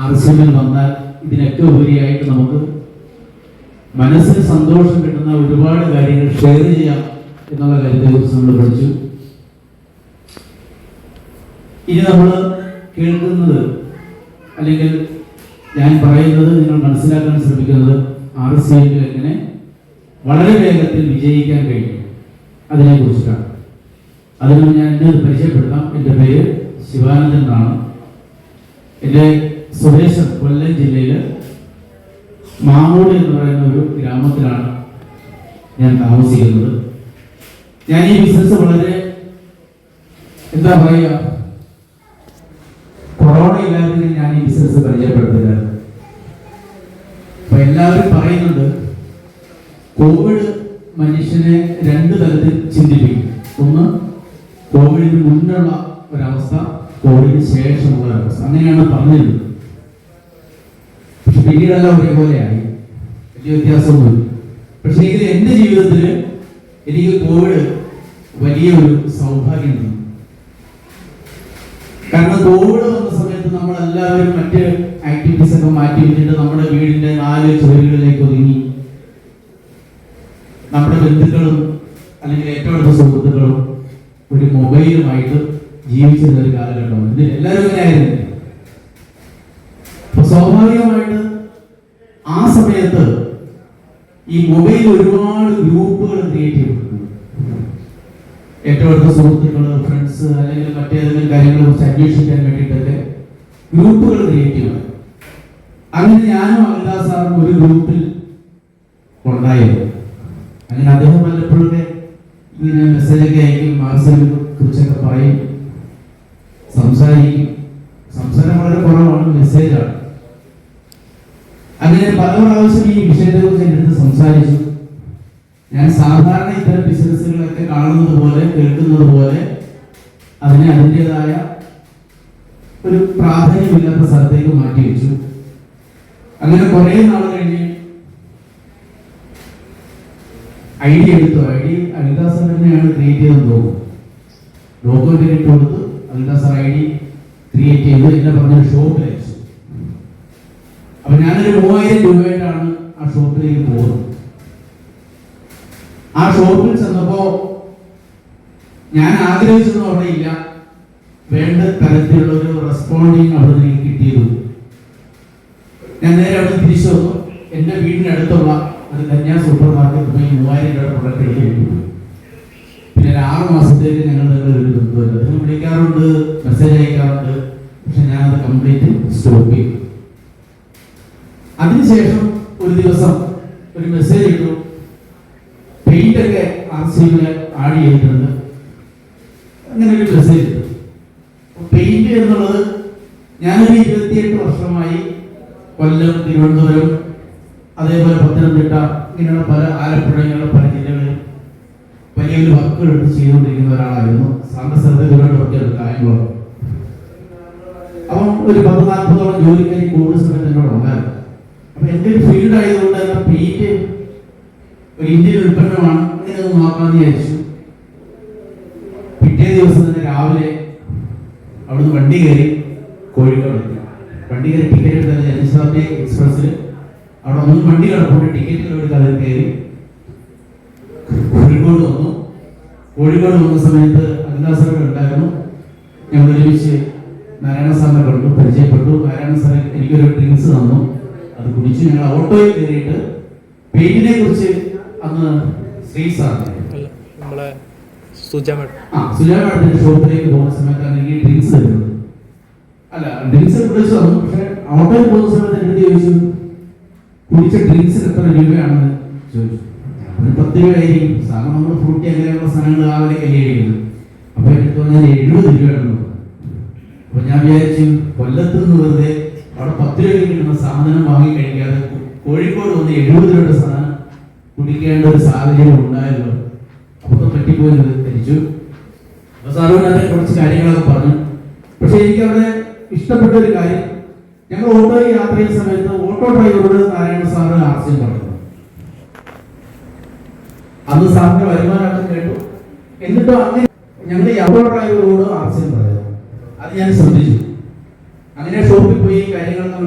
ആവശ്യങ്ങൾ വന്നാൽ ഇതിനൊക്കെ ഉപരിയായിട്ട് നമുക്ക് മനസ്സിന് സന്തോഷം കിട്ടുന്ന ഒരുപാട് കാര്യങ്ങൾ ഷെയർ ചെയ്യാം എന്നുള്ള കാര്യത്തെക്കുറിച്ച് നമ്മൾ പഠിച്ചു. ഇനി നമ്മൾ കേൾക്കുന്നത് അല്ലെങ്കിൽ ഞാൻ പറയുന്നത് നിങ്ങൾ മനസ്സിലാക്കാൻ ശ്രമിക്കുന്നത് RCM എങ്ങനെ വളരെ വേഗത്തിൽ വിജയിക്കാൻ കഴിയും അതിനെക്കുറിച്ചിട്ടാണ്. അതിന് ഞാൻ എന്നെ പരിചയപ്പെടുത്താം. എൻ്റെ പേര് ശിവാനന്ദൻ എന്നാണ്. എൻ്റെ സ്വദേശം കൊല്ലം ജില്ലയിൽ മാമൂട് എന്ന് പറയുന്ന ഒരു ഗ്രാമത്തിലാണ് ഞാൻ താമസിക്കുന്നത്. ഞാൻ ഈ ബിസിനസ് വളരെ എന്താ പറയുക, കൊറോണ ഇല്ലാതെ ഞാൻ ഈ ബിസിനസ് പരിചയപ്പെടുത്തില്ല. അപ്പൊ എല്ലാവരും പറയുന്നുണ്ട് കോവിഡ് മനുഷ്യനെ രണ്ട് തലത്തിൽ ചിന്തിപ്പിക്കും. ഒന്ന്, കോവിഡിന് മുന്നുള്ള ഒരവസ്ഥ, കോവിഡിന് ശേഷമുള്ള ഒരവസ്ഥ, അങ്ങനെയാണ് പറഞ്ഞിരുന്നത്. പക്ഷെ പിന്നീടെല്ലാം ഒരേപോലെയായി, വലിയ വ്യത്യാസമൊന്നുമില്ല. പക്ഷെ എങ്കിൽ എൻ്റെ ജീവിതത്തിൽ എനിക്ക് കോവിഡ് വലിയൊരു സൗഭാഗ്യം തന്നു. കാരണം കോവിഡ് വന്ന സമയത്ത് നമ്മളെല്ലാവരും മറ്റ് ആക്ടിവിറ്റീസ് ഒക്കെ മാറ്റി വെച്ചിട്ട് നമ്മുടെ വീടിന്റെ 4 ചുവരുകളിലേക്ക് ഒതുങ്ങി. നമ്മുടെ ബന്ധുക്കളും അല്ലെങ്കിൽ ഏറ്റവും അടുത്ത സുഹൃത്തുക്കളും ഒരു മൊബൈലുമായിട്ട് ജീവിച്ചിരുന്ന ഒരു കാലഘട്ടമാണ്. ഇതിൽ എല്ലാവരും ഇങ്ങനെ ആയിരുന്നു. അപ്പൊ സ്വാഭാവികമായിട്ട് ആ സമയത്ത് ഈ മൊബൈൽ ഒരുപാട് ഗ്രൂപ്പുകൾ ക്രിയേറ്റ് ചെയ്തിട്ടുണ്ട്. ഏറ്റവും അടുത്ത സുഹൃത്തുക്കൾ, ഫ്രണ്ട്സ് അല്ലെങ്കിൽ മറ്റേതെങ്കിലും കാര്യങ്ങളെ കുറിച്ച് അന്വേഷിക്കാൻ വേണ്ടിയിട്ടൊക്കെ ഗ്രൂപ്പുകൾ ക്രിയേറ്റ് ചെയ്യണം. അങ്ങനെ ഞാനും അമിതാ സാറും ഒരു ഗ്രൂപ്പിൽ ഉണ്ടായിരുന്നു. അങ്ങനെ അദ്ദേഹം വല്ലപ്പോഴൊക്കെ ഇങ്ങനെ മെസ്സേജൊക്കെ അയക്കും, മാർസിനെ കുറിച്ചൊക്കെ പറയും, സംസാരിക്കും. സംസാരം വളരെ കുറവാണ്, മെസ്സേജാണ്. അങ്ങനെ പല പ്രാവശ്യം ഈ വിഷയത്തെ കുറിച്ച് എൻ്റെ അടുത്ത് സംസാരിച്ചു. ഞാൻ സാധാരണ ഇത്തരം ബിസിനസ്സുകളൊക്കെ കാണുന്നത് പോലെ, കേൾക്കുന്നത് പോലെ അതിനെ അതിൻ്റെതായ ഒരു പ്രാധാന്യമില്ലാത്ത സ്ഥലത്തേക്ക് മാറ്റി വെച്ചു. അങ്ങനെ കുറെ നാൾ കഴിഞ്ഞ് ഐഡിയ എടുത്തു. അനിതാ സാർ തന്നെയാണ് ക്രിയേറ്റ് ചെയ്തെന്ന് തോന്നുന്നു. ഡോക്യുമെന്റ് ഇട്ട് കൊടുത്ത് അനിതാ സാർ ID ക്രിയേറ്റ് ചെയ്ത് എന്നെ പറഞ്ഞൊരു ഷോപ്പിൽ അയച്ചു. അപ്പൊ ഞാനൊരു 3000 രൂപയായിട്ടാണ് ആ ഷോപ്പിലേക്ക് പോകുന്നത്. ആ ഷോപ്പിൽ ചെന്നപ്പോ ഞാൻ ആഗ്രഹിച്ചൊന്നും അവിടെ ഇല്ല. വേണ്ട തരത്തിലുള്ള ഒരു റെസ്പോണ്ടിങ് അവിടെ നിന്ന് കിട്ടിയത്. ഞാൻ നേരെ അവിടെ തിരിച്ചു വന്നു. എൻ്റെ വീടിനടുത്തുള്ള ഒരു കന്യാ സൂപ്പർ മാർക്കറ്റ് പോയി 3000 രൂപ പ്രൊഡക്റ്റ് എടുത്ത് പോയി. പിന്നെ 6 മാസത്തേക്ക് ഞങ്ങൾ ഒരു ബന്ധമില്ല. നിങ്ങൾ വിളിക്കാറുണ്ട്, മെസ്സേജ് അയക്കാറുണ്ട്, പക്ഷെ ഞാനത് കംപ്ലീറ്റ് സ്റ്റോപ്പ് ചെയ്തു. അതിനുശേഷം ഒരു ദിവസം ഒരു മെസ്സേജ് ഇട്ടു, പെയിന്റ് ഒക്കെ RCM ആഡ് ചെയ്തിട്ടുണ്ട്. അങ്ങനെ ഒരു മെസ്സേജ് ഇട്ടു. പെയിന്റ് എന്നുള്ളത് ഞാനൊരു 28 വർഷമായി കൊല്ലം, തിരുവനന്തപുരം, അതേപോലെ പത്തനംതിട്ട, ഇങ്ങനെയുള്ള പല ആലപ്പുഴ, ഇങ്ങനെയുള്ള പല ജില്ലകളിൽ വലിയൊരു വർക്കുകൾ എടുത്ത് ചെയ്തുകൊണ്ടിരിക്കുന്ന ഒരാളായിരുന്നു. സാമ്പത്തിക കാര്യങ്ങളോ അപ്പം ഒരു 10-40ഓളം ജോലിക്കാരി കോവിഡ് സമയത്ത് എന്നോട് ഉണ്ടായിരുന്നു. അപ്പൊ എൻ്റെ ഒരു ഫീൽഡ് ആയതുകൊണ്ട് തന്നെ പെയിന്റ് ഒരു ഇന്ത്യൻ ഉൽപ്പന്നമാണ്, അങ്ങനെ ഒന്ന് നോക്കാമെന്ന് വിചാരിച്ചു. പിറ്റേ ദിവസം തന്നെ രാവിലെ അവിടുന്ന് വണ്ടി കയറി കോഴിക്കോട്. വണ്ടി കയറി ടിക്കറ്റ് എടുത്ത ജനശതാബ്ദി എക്സ്പ്രസ്സിൽ അവിടെ 3 വണ്ടി കിടപ്പുണ്ട്. ടിക്കറ്റുകൾ എടുത്ത് അതിൽ കയറി കോഴിക്കോട് വന്നു. കോഴിക്കോട് വന്ന സമയത്ത് അനിതാ സാർ ഉണ്ടായിരുന്നു. ഞങ്ങൾ ഒരുമിച്ച് നാരായണ സാറിനെ കണ്ടു, പരിചയപ്പെട്ടു. നാരായണ സാർ എനിക്കൊരു ഡ്രിങ്ക്സ് തന്നു, അത് കുടിച്ചു. ഞങ്ങൾ ഓട്ടോയിൽ കയറിയിട്ട് പെയിന്റിനെ കുറിച്ച് അന്ന് ശ്രീ സാറിന്റെ സുജാ മാഡത്തിന്റെ ഷോപ്പിലേക്ക് പോകുന്ന സമയത്താണ് എനിക്ക് ഡ്രിങ്ക്സ് തരുന്നത്. അല്ല, ഡ്രിങ്ക്സ് കുടിച്ചു തന്നു. പക്ഷെ ഓട്ടോയിൽ പോകുന്ന സമയത്ത് എൻ്റെ ചോദിച്ചു, കുടിച്ച ഡ്രിങ്ക്സിന് എത്ര രൂപയാണെന്ന് ചോദിച്ചു. 10 രൂപയായിരിക്കും. സാധാരണ നമ്മൾ ഫ്രൂട്ടി അങ്ങനെയുള്ള സാധനങ്ങൾ രാവിലെ കല്യാണിക്കുന്നത്. അപ്പൊ എനിക്ക് തോന്നിയാൽ 70 രൂപയാണെന്ന്. അപ്പൊ ഞാൻ വിചാരിച്ചു, കൊല്ലത്ത് നിന്ന് വെറുതെ അവിടെ 10 രൂപയ്ക്ക് കിട്ടുന്ന സാധനം വാങ്ങി കഴിക്കാതെ കോഴിക്കോട് വന്ന് 70 രൂപയുടെ സാധനം കുടിക്കേണ്ട ഒരു സാഹചര്യം ഉണ്ടായല്ലോ. അപ്പൊ പറ്റിപ്പോയി ധരിച്ചു. അപ്പൊ സാറിനോട് അതിനെ കുറച്ച് കാര്യങ്ങളൊക്കെ പറഞ്ഞു. പക്ഷെ എനിക്ക് അവിടെ ഇഷ്ടപ്പെട്ട ഒരു കാര്യം, ഞങ്ങൾ ഓട്ടോയിൽ യാത്ര ചെയ്യുന്ന സമയത്ത് ഓട്ടോ ഡ്രൈവറോട് നാരായണ സാറ് RCM പറഞ്ഞു. അന്ന് സാറിന്റെ വരുമാനമൊക്കെ കേട്ടു. എന്നിട്ടും അങ്ങനെ ഞങ്ങൾ ഈ ഓട്ടോ ഡ്രൈവറോട് RCM പറയുന്നു. അത് ഞാൻ ശ്രദ്ധിച്ചു. അങ്ങനെ ഷോപ്പിൽ പോയി കാര്യങ്ങളൊക്കെ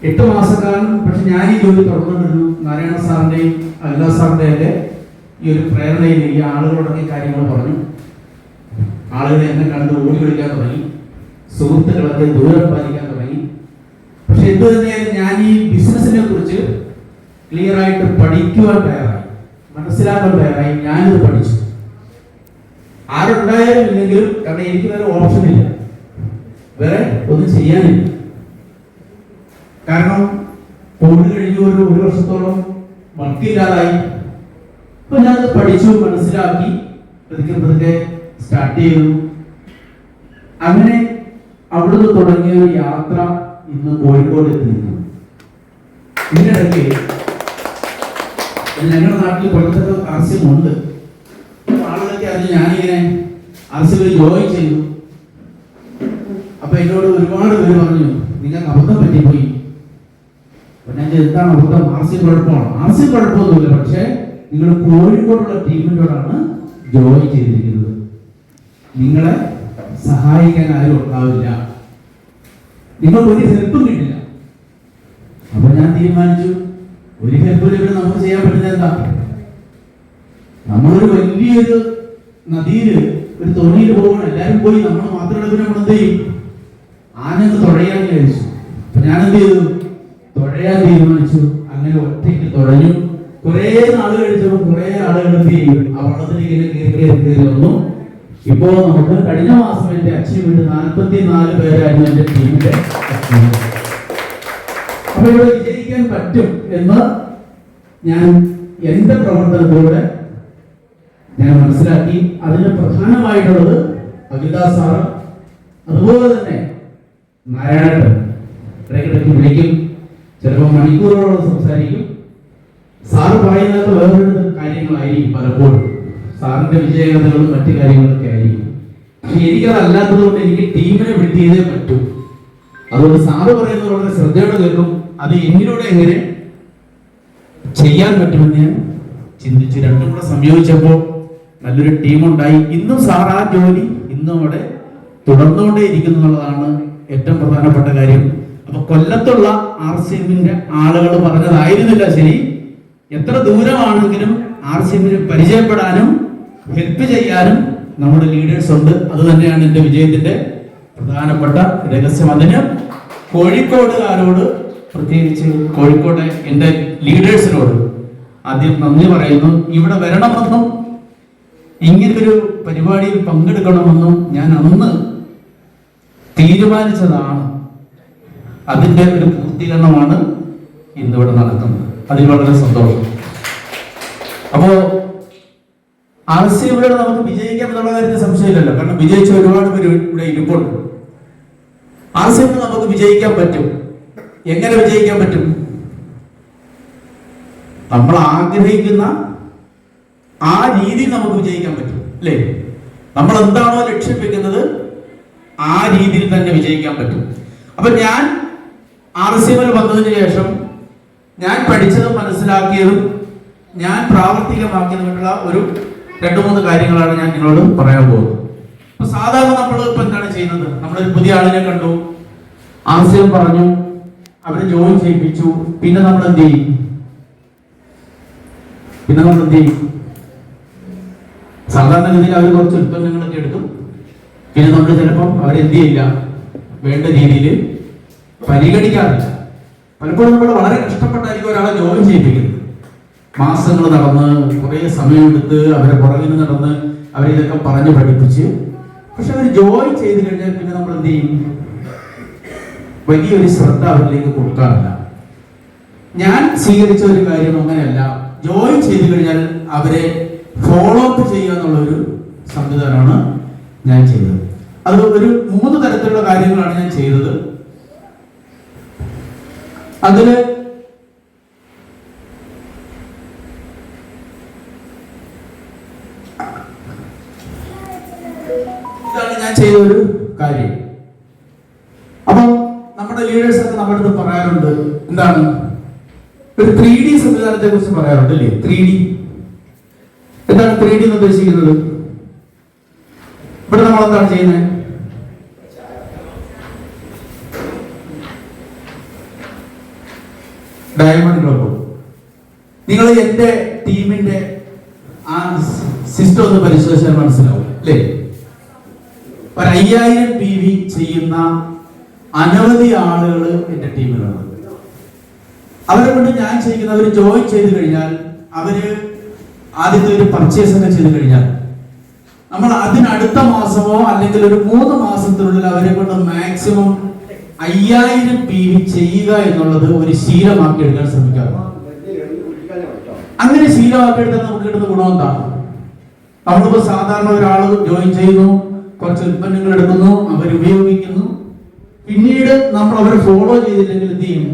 8 മാസക്കാലം പക്ഷെ ഞാൻ ഈ ജോലി തുറന്നിരുന്നു. നാരായണ സാറിന്റെയും അല്ല സാറിന്റെ ഈ ഒരു പ്രേരണയിൽ ഈ ആളുകളോടൊക്കെ കാര്യങ്ങൾ പറഞ്ഞു. ആളുകളെ എന്നെ കണ്ട് ഓടി കളിക്കാൻ തുടങ്ങി, സുഹൃത്തുക്കളൊക്കെ ദൂരം പാലിക്കാൻ തുടങ്ങി. പക്ഷെ എന്ത് തന്നെയായാലും ഞാൻ ഈ ബിസിനസിനെ കുറിച്ച് ക്ലിയർ ആയിട്ട് പഠിക്കുവാൻ തയ്യാറായി, മനസ്സിലാക്കാൻ തയ്യാറായി. ഞാനിത് പഠിച്ചു. ആരുണ്ടായാലും ഇല്ലെങ്കിലും, കാരണം എനിക്ക് വേറെ ഓപ്ഷൻ ഇല്ല, വേറെ ഒന്നും ചെയ്യാനില്ല. കാരണം കോവിഡ് കഴിഞ്ഞു ഒരു വർഷത്തോളം വർക്കില്ലാതായി. അപ്പൊ ഞാനത് പഠിച്ചു, മനസ്സിലാക്കി, പതുക്കെ സ്റ്റാർട്ട് ചെയ്തു. അങ്ങനെ അവിടുന്ന് തുടങ്ങിയ ഒരു യാത്ര ഇന്ന് കോഴിക്കോട് എത്തിയിരുന്നു. ഇതിനിടയ്ക്ക് ഞങ്ങളുടെ നാട്ടിൽ കൊല്ലത്തൊക്കെ ആർസിയുമുണ്ട്. ആളുകളൊക്കെ അറിഞ്ഞ് ഞാനിങ്ങനെ ആർസിയിൽ ജോയിൻ ചെയ്തു. അപ്പൊ എന്നോട് ഒരുപാട് പേര് പറഞ്ഞു, നിങ്ങൾക്ക് അബദ്ധം പറ്റിപ്പോയി. അപ്പൊ ഞാൻ എന്താണ് അബദ്ധം? ആർസി കുഴപ്പമാണ്. ആർസി കുഴപ്പമൊന്നുമില്ല, പക്ഷെ നിങ്ങൾ കോഴിക്കോടുള്ള ടീമിനോടാണ് ജോയിൻ ചെയ്തിരിക്കുന്നത്. നിങ്ങളെ സഹായിക്കാൻ ആരും ഉണ്ടാവില്ല, നിങ്ങൾക്ക് ഒരു ഹെൽപ്പും കിട്ടില്ല. അപ്പൊ ഞാൻ തീരുമാനിച്ചു, ഒരു ഹെൽപ്പും ഇവിടെ നമുക്ക് ചെയ്യാൻ പറ്റുന്നത് എന്താ? നമ്മളൊരു വലിയൊരു നദിയില് ഒരു തോണിയിൽ പോകണം, എല്ലാരും പോയി, നമ്മൾ മാത്രം നമ്മൾ എന്ത് ചെയ്യും? ആനന്ന് തുഴയാൻ വിചാരിച്ചു. അപ്പൊ ഞാൻ എന്ത് ചെയ്തു? തുഴയാൻ തീരുമാനിച്ചു. അങ്ങനെ ഒറ്റയ്ക്ക് തുഴഞ്ഞു. കുറെ നാൾ കഴിച്ചപ്പോൾ കുറെ ആളുകൾ എന്ത് ചെയ്യും? ആ വള്ളത്തിലേക്ക് കയറി വന്നു. ഇപ്പോ നമുക്ക് കഴിഞ്ഞ മാസം എന്റെ അച്ചീവ്മെന്റ് 44 പേരായിരുന്നു എന്റെ ടീമിന്റെ. അപ്പൊ ഇവിടെ വിജയിക്കാൻ പറ്റും എന്ന് ഞാൻ എന്റെ പ്രവർത്തനത്തിലൂടെ ഞാൻ മനസ്സിലാക്കി. അതിന് പ്രധാനമായിട്ടുള്ളത് അഖില സാറ്, അതുപോലെ തന്നെ നാരായണൻ ഇടയ്ക്കിടയ്ക്ക് വിളിക്കും, ചിലപ്പോൾ മണിക്കൂറുകളോട് സംസാരിക്കും. സാറ് പറയുന്നത് വേറൊരു കാര്യങ്ങളായിരിക്കും പലപ്പോഴും, സാറിന്റെ വിജയകഥകളും മറ്റു കാര്യങ്ങളൊക്കെ ആയിരിക്കും. പക്ഷെ എനിക്കതല്ലാത്തത് കൊണ്ട് എനിക്ക് ടീമിനെ ബിൽഡ് ചെയ്തേ പറ്റൂ. അതുകൊണ്ട് സാറ് പറയുന്നത് വളരെ ശ്രദ്ധയോടെ കേൾക്കും. അത് എന്നിലൂടെ എങ്ങനെ ചെയ്യാൻ പറ്റുമെന്ന് ഞാൻ ചിന്തിച്ചു. രണ്ടും കൂടെ സംയോജിച്ചപ്പോൾ നല്ലൊരു ടീമുണ്ടായി. ഇന്നും സാർ ആ ജോലി ഇന്നും അവിടെ തുടർന്നുകൊണ്ടേ ഇരിക്കുന്നു എന്നുള്ളതാണ് ഏറ്റവും പ്രധാനപ്പെട്ട കാര്യം. അപ്പൊ കൊല്ലത്തുള്ള RCMന്റെ ആളുകൾ പറഞ്ഞതായിരുന്നില്ല ശരി. എത്ര ദൂരമാണെങ്കിലും RCMന് പരിചയപ്പെടാനും ഹെൽപ്പ് ചെയ്യാനും നമ്മുടെ ലീഡേഴ്സ് ഉണ്ട്. അത് തന്നെയാണ് എന്റെ വിജയത്തിന്റെ പ്രധാനപ്പെട്ട രഹസ്യം. അതിന് കോഴിക്കോടുകാരോട്, പ്രത്യേകിച്ച് കോഴിക്കോട്ടെ എന്റെ ലീഡേഴ്സിനോട് ആദ്യം നന്ദി പറയുന്നു. ഇവിടെ വരണമെന്നും ഇങ്ങനൊരു പരിപാടിയിൽ പങ്കെടുക്കണമെന്നും ഞാൻ അന്ന് തീരുമാനിച്ചതാണ്. അതിന്റെ ഒരു പൂർത്തീകരണമാണ് ഇന്നിവിടെ നടക്കുന്നത്. അതിൽ വളരെ സന്തോഷം. അപ്പോ RCMിലൂടെ നമുക്ക് വിജയിക്കാം എന്നുള്ള കാര്യത്തിൽ സംശയമില്ലല്ലോ. കാരണം വിജയിച്ച ഒരുപാട് പേര് ഇവിടെ ഇരിപ്പുണ്ട്. RCMിൽ നമുക്ക് വിജയിക്കാൻ പറ്റും. എങ്ങനെ വിജയിക്കാൻ പറ്റും? നമ്മൾ ആഗ്രഹിക്കുന്ന ആ രീതിയിൽ നമുക്ക് വിജയിക്കാൻ പറ്റും, അല്ലേ? നമ്മൾ എന്താണോ ലക്ഷ്യം വെക്കുന്നത് ആ രീതിയിൽ തന്നെ വിജയിക്കാൻ പറ്റും. അപ്പൊ ഞാൻ RCMിൽ വന്നതിന് ശേഷം ഞാൻ പഠിച്ചതും മനസ്സിലാക്കിയതും ഞാൻ പ്രാവർത്തികമാക്കിയതുമായിട്ടുള്ള ഒരു 2-3 കാര്യങ്ങളാണ് ഞാൻ നിങ്ങളോട് പറയാൻ പോകുന്നത്. അപ്പൊ സാധാരണ നമ്മൾ ഇപ്പൊ എന്താണ് ചെയ്യുന്നത്? നമ്മളൊരു പുതിയ ആളിനെ കണ്ടു, RCM പറഞ്ഞു, അവരെ ജോയിൻ ചെയ്യിപ്പിച്ചു. പിന്നെ നമ്മൾ എന്ത് ചെയ്യും? സാധാരണഗതിയിൽ അവർ കുറച്ച് ഉൽപ്പന്നങ്ങളൊക്കെ എടുക്കും. പിന്നെ നമ്മൾ ചിലപ്പം അവരെന്ത് ചെയ്യില്ല, വേണ്ട രീതിയിൽ പരിഗണിക്കാറില്ല. പലപ്പോഴും നമ്മൾ വളരെ കഷ്ടപ്പെട്ടായിരിക്കും ഒരാളെ ജോയിൻ ചെയ്യിപ്പിക്കുന്നത്. മാസങ്ങൾ നടന്ന് കുറെ സമയമെടുത്ത് അവരെ പുറകിൽ നടന്ന് അവരിതൊക്കെ പറഞ്ഞ് പഠിപ്പിച്ച്, പക്ഷെ അവർ ജോയിൻ ചെയ്ത് കഴിഞ്ഞാൽ പിന്നെ നമ്മൾ എന്ത് ചെയ്യും? വലിയൊരു ശ്രദ്ധ അവരിലേക്ക് കൊടുക്കാറില്ല. ഞാൻ സ്വീകരിച്ച ഒരു കാര്യം അങ്ങനെയല്ല. ജോയിൻ ചെയ്ത് കഴിഞ്ഞാൽ അവരെ ഫോളോ അപ്പ് ചെയ്യുക എന്നുള്ളൊരു സംവിധാനമാണ് ഞാൻ ചെയ്തത്. അത് ഒരു 3 തരത്തിലുള്ള കാര്യങ്ങളാണ് ഞാൻ ചെയ്തത്. അതില് ഇതാണ് ഞാൻ ചെയ്ത ഒരു കാര്യം. അപ്പൊ നമ്മുടെ ലീഡേഴ്സ് ഒക്കെ നമ്മുടെ അടുത്ത് പറയാറുണ്ട്, എന്താണ് ഒരു 3D സംവിധാനത്തെ കുറിച്ച് പറയാറുണ്ട്, അല്ലേ? 3D എന്താണ് 3D എന്ന് ഉദ്ദേശിക്കുന്നത്? ഇവിടെ നമ്മൾ എന്താണ് ചെയ്യുന്നത്? Diamond club. നിങ്ങൾ എൻ്റെ ടീമിന്റെ ആ സിസ്റ്റം ഒന്ന് പരിശോധിച്ചാൽ മനസ്സിലാവും അല്ലേ? ഒരു 5000 PV ചെയ്യുന്ന അനവധി ആളുകൾ എൻ്റെ ടീമിലുണ്ട്. അവരെ കൊണ്ട് ഞാൻ ചെയ്യുന്ന, അവർ ജോയിൻ ചെയ്ത് കഴിഞ്ഞാൽ, അവര് ആദ്യത്തെ ഒരു പർച്ചേസ് ഒക്കെ ചെയ്ത് കഴിഞ്ഞാൽ, നമ്മൾ അതിനടുത്ത മാസമോ അല്ലെങ്കിൽ ഒരു 3 മാസത്തിനുള്ളിൽ അവരെ കൊണ്ട് മാക്സിമം 5000 PV ചെയ്യുക എന്നുള്ളത് ഒരു ശീലമാക്കി എടുക്കാൻ ശ്രമിക്കാറുണ്ട്. അങ്ങനെ ശീലമാക്കി എടുത്താൽ നമുക്ക് കിട്ടുന്ന ഗുണം എന്താ? നമ്മളിപ്പോ സാധാരണ ഒരാൾ ജോയിൻ ചെയ്യുന്നു, കുറച്ച് ഉൽപ്പന്നങ്ങൾ എടുക്കുന്നു, അവർ ഉപയോഗിക്കുന്നു, പിന്നീട് നമ്മൾ അവരെ ഫോളോ ചെയ്തില്ലെങ്കിൽ എന്ത് ചെയ്യും?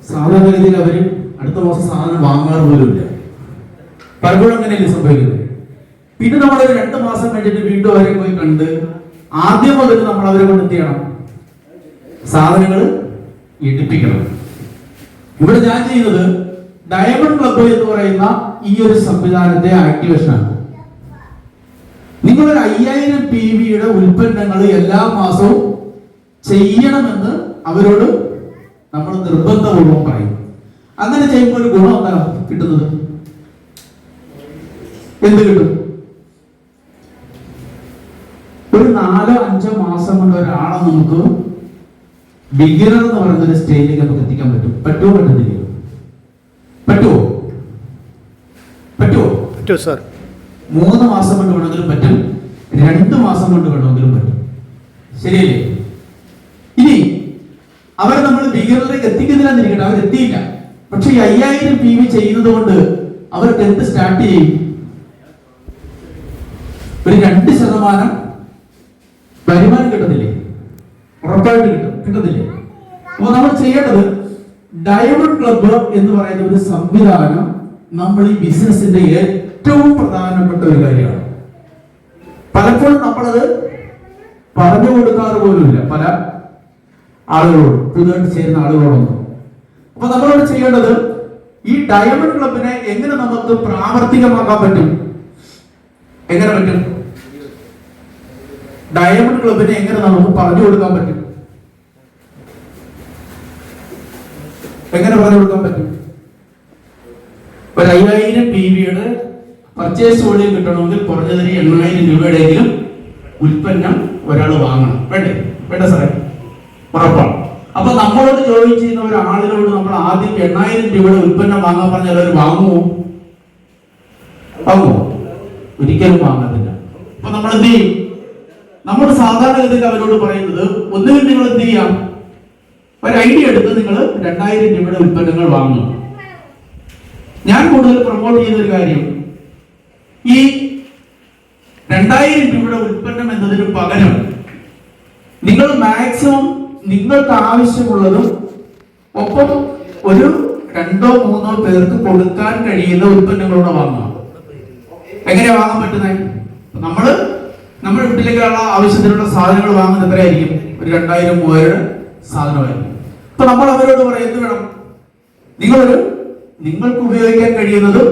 സാധാരണഗതിയിൽ അവര് അടുത്ത മാസം സാധനം വാങ്ങാറ് പോലുമില്ല. പലപ്പോഴും അങ്ങനെയല്ലേ സംഭവിക്കുന്നത്. പിന്നെ നമ്മളൊരു 2 മാസം കഴിഞ്ഞിട്ട് വീണ്ടും അവരെ പോയി കണ്ട് ആദ്യം മുതൽ നമ്മൾ അവരെ കൊണ്ട് എന്ത് ചെയ്യണം? സാധനങ്ങൾ എടുപ്പിക്കണം. ഇവിടെ ഞാൻ ചെയ്യുന്നത് ഡയമണ്ട് ക്ലബ് എന്ന് പറയുന്ന ഈ ഒരു സംവിധാനത്തെ ആക്ടിവേഷൻ ആണ്. നിങ്ങളൊരു 5000 PVയുടെ ഉൽപ്പന്നങ്ങൾ എല്ലാ മാസവും ചെയ്യണമെന്ന് അവരോട് നമ്മൾ നിർബന്ധപൂർവ്വം പറയും. അങ്ങനെ ചെയ്യുമ്പോൾ ഒരു ഗുണം എന്താണ് കിട്ടുന്നത്? എന്ത് കിട്ടും? ഒരു 4-5 മാസം കൊണ്ട് ഒരാളെ നമുക്ക് ബിഗിനർ എന്ന് പറയുന്ന ഒരു സ്റ്റേജിലേക്ക് നമുക്ക് എത്തിക്കാൻ പറ്റും. പറ്റുമോ? പറ്റത്തില്ലയോ? പറ്റുമോ? പറ്റുമോ? പറ്റും സാർ. 3 മാസം കൊണ്ട് വേണമെങ്കിലും പറ്റും, 2 മാസം കൊണ്ട് വേണമെങ്കിലും പറ്റും. ശരിയല്ലേ? ഇനി അവരെ നമ്മൾ ബിഗിനറിലേക്ക് എത്തിക്കുന്നില്ലെന്നിരിക്കട്ടെ, അവരെത്തിയില്ല. പക്ഷെ ഈ 5000 PV ചെയ്യുന്നത് കൊണ്ട് അവർക്ക് എന്ത് സ്റ്റാർട്ട് ചെയ്യും? ഒരു 2% വരുമാനം കിട്ടത്തില്ലേ? ഉറപ്പായിട്ട് കിട്ടത്തില്ലേ? അപ്പൊ നമ്മൾ ചെയ്യേണ്ടത്, ഡയമണ്ട് ക്ലബ് എന്ന് പറയുന്ന ഒരു സംവിധാനം നമ്മൾ ഈ ബിസിനസിന്റെ ഏറ്റവും പ്രധാനപ്പെട്ട ഒരു കാര്യമാണ്. പലപ്പോഴും നമ്മളത് പറഞ്ഞു കൊടുക്കാറ് പോലുമില്ല പല ആളുകളോട്, പുതുതായിട്ട് ചേരുന്ന ആളുകളോടൊന്നും. അപ്പൊ നമ്മളോട് ചെയ്യേണ്ടത്, ഈ ഡയമണ്ട് ക്ലബിനെ എങ്ങനെ നമുക്ക് പ്രാവർത്തികമാക്കാൻ പറ്റും? എങ്ങനെ പറ്റും? ഡയമണ്ട് ക്ലബിനെ എങ്ങനെ നമുക്ക് പറഞ്ഞു കൊടുക്കാൻ പറ്റും? എങ്ങനെ പറഞ്ഞു കൊടുക്കാൻ പറ്റും? ഒരു 5000 PVയുടെ പർച്ചേസ് വോളിയം കിട്ടണമെങ്കിൽ കുറഞ്ഞത് 8000 രൂപയുടെയെങ്കിലും ഉൽപ്പന്നം ഒരാൾ വാങ്ങണം. വേണ്ടേ? വേണ്ട സാറേ? ഉറപ്പാണ്. അപ്പൊ നമ്മളോട് ജോയിൻ ചെയ്യുന്ന ഒരാളിനോട് നമ്മൾ ആദ്യം 8000 രൂപയുടെ ഉൽപ്പന്നം വാങ്ങാൻ പറഞ്ഞാൽ അവർ വാങ്ങുമോ? വാങ്ങുമോ? ഒരിക്കലും വാങ്ങത്തില്ല. അപ്പൊ നമ്മൾ എന്ത് ചെയ്യും? നമ്മൾ സാധാരണഗതിയിൽ അവരോട് പറയുന്നത്, ഒന്നുകിൽ നിങ്ങൾ എന്ത് ചെയ്യാം, ഒരു ഐഡിയ എടുത്ത് നിങ്ങൾ 2000 രൂപയുടെ ഉൽപ്പന്നങ്ങൾ വാങ്ങും. ഞാൻ കൂടുതൽ പ്രൊമോട്ട് ചെയ്യുന്ന ഒരു കാര്യം, ഈ 2000 രൂപയുടെ ഉൽപ്പന്നം എന്നതിന് പകരം നിങ്ങൾ മാക്സിമം നിങ്ങൾക്ക് ആവശ്യമുള്ളതും ഒപ്പം ഒരു 2-3 പേർക്ക് കൊടുക്കാൻ കഴിയുന്ന ഉൽപ്പന്നങ്ങളോടെ വാങ്ങുക. എങ്ങനെയാ വാങ്ങാൻ പറ്റുന്നത്? നമ്മുടെ വീട്ടിലേക്കുള്ള ആവശ്യത്തിനുള്ള സാധനങ്ങൾ വാങ്ങുന്നത് എത്രയായിരിക്കും? ഒരു 2000-3000 സാധനമായിരിക്കും. അപ്പൊ നമ്മൾ അവരോട് പറയും, എന്ത് വേണം? നിങ്ങൾക്ക് ഉപയോഗിക്കാൻ കഴിയുന്നതും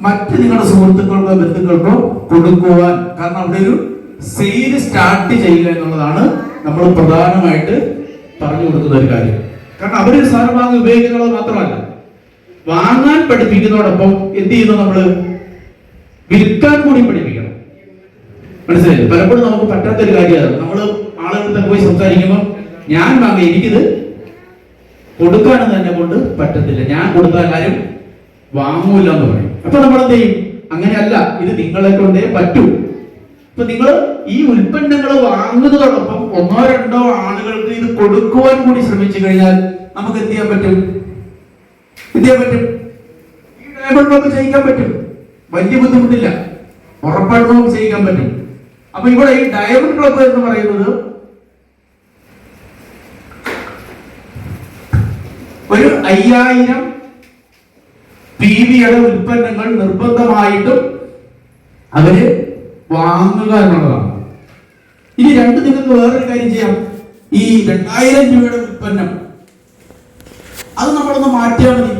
മറ്റ് നിങ്ങളുടെ സുഹൃത്തുക്കൾക്കോ ബന്ധുക്കൾക്കോ കൊടുക്കുവാൻ. കാരണം അവിടെ ഒരു സെയിൽ സ്റ്റാർട്ട് ചെയ്യുക എന്നുള്ളതാണ് നമ്മൾ പ്രധാനമായിട്ട് പറഞ്ഞു കൊടുക്കുന്ന ഒരു കാര്യം. കാരണം അവരൊരു സാധനം വാങ്ങി ഉപയോഗിക്കുന്നത് മാത്രമല്ല, വാങ്ങാൻ പഠിപ്പിക്കുന്നതോടൊപ്പം എന്ത് ചെയ്യുന്നു? നമ്മള് വിൽക്കാൻ കൂടി പഠിപ്പിക്കണം. മനസ്സിലായില്ലേ? പലപ്പോഴും നമുക്ക് പറ്റാത്തൊരു കാര്യമാണ്. നമ്മൾ ആളുകളുടെ പോയി സംസാരിക്കുമ്പോൾ, ഞാൻ വാങ്ങി, എനിക്കിത് കൊടുക്കാനെന്ന് തന്നെ കൊണ്ട് പറ്റത്തില്ല, ഞാൻ കൊടുത്താൽ ആരും വാങ്ങൂല എന്ന് പറയും. അപ്പൊ നമ്മൾ എന്ത് ചെയ്യും? അങ്ങനെയല്ല, ഇത് നിങ്ങളെ കൊണ്ടേ പറ്റൂ. ഇപ്പൊ നിങ്ങൾ ഈ ഉൽപ്പന്നങ്ങൾ വാങ്ങുന്നതോടൊപ്പം 1-2 ആളുകൾക്ക് ഇത് കൊടുക്കുവാൻ കൂടി ശ്രമിച്ചു കഴിഞ്ഞാൽ നമുക്ക് എന്ത് ചെയ്യാൻ പറ്റും? ഈ ഡയമണ്ട് ക്ലബ് ചെയ്യിക്കാൻ പറ്റും. വലിയ ബുദ്ധിമുട്ടില്ല, ഉറപ്പായിട്ടും നമുക്ക് ചെയ്യിക്കാൻ പറ്റും. അപ്പൊ ഇവിടെ ഈ ഡയമണ്ട് ക്ലബ് എന്ന് പറയുന്നത് ഒരു 5000 PVയുടെ ഉൽപ്പന്നങ്ങൾ നിർബന്ധമായിട്ടും അവര് വാങ്ങുക എന്നുള്ളതാണ്. ഇനി നിങ്ങൾക്ക് വേറൊരു കാര്യം ചെയ്യാം. ഈ 2000 രൂപയുടെ ഉൽപ്പന്നം അത് നമ്മളൊന്ന് മാറ്റിയാൽ മതി.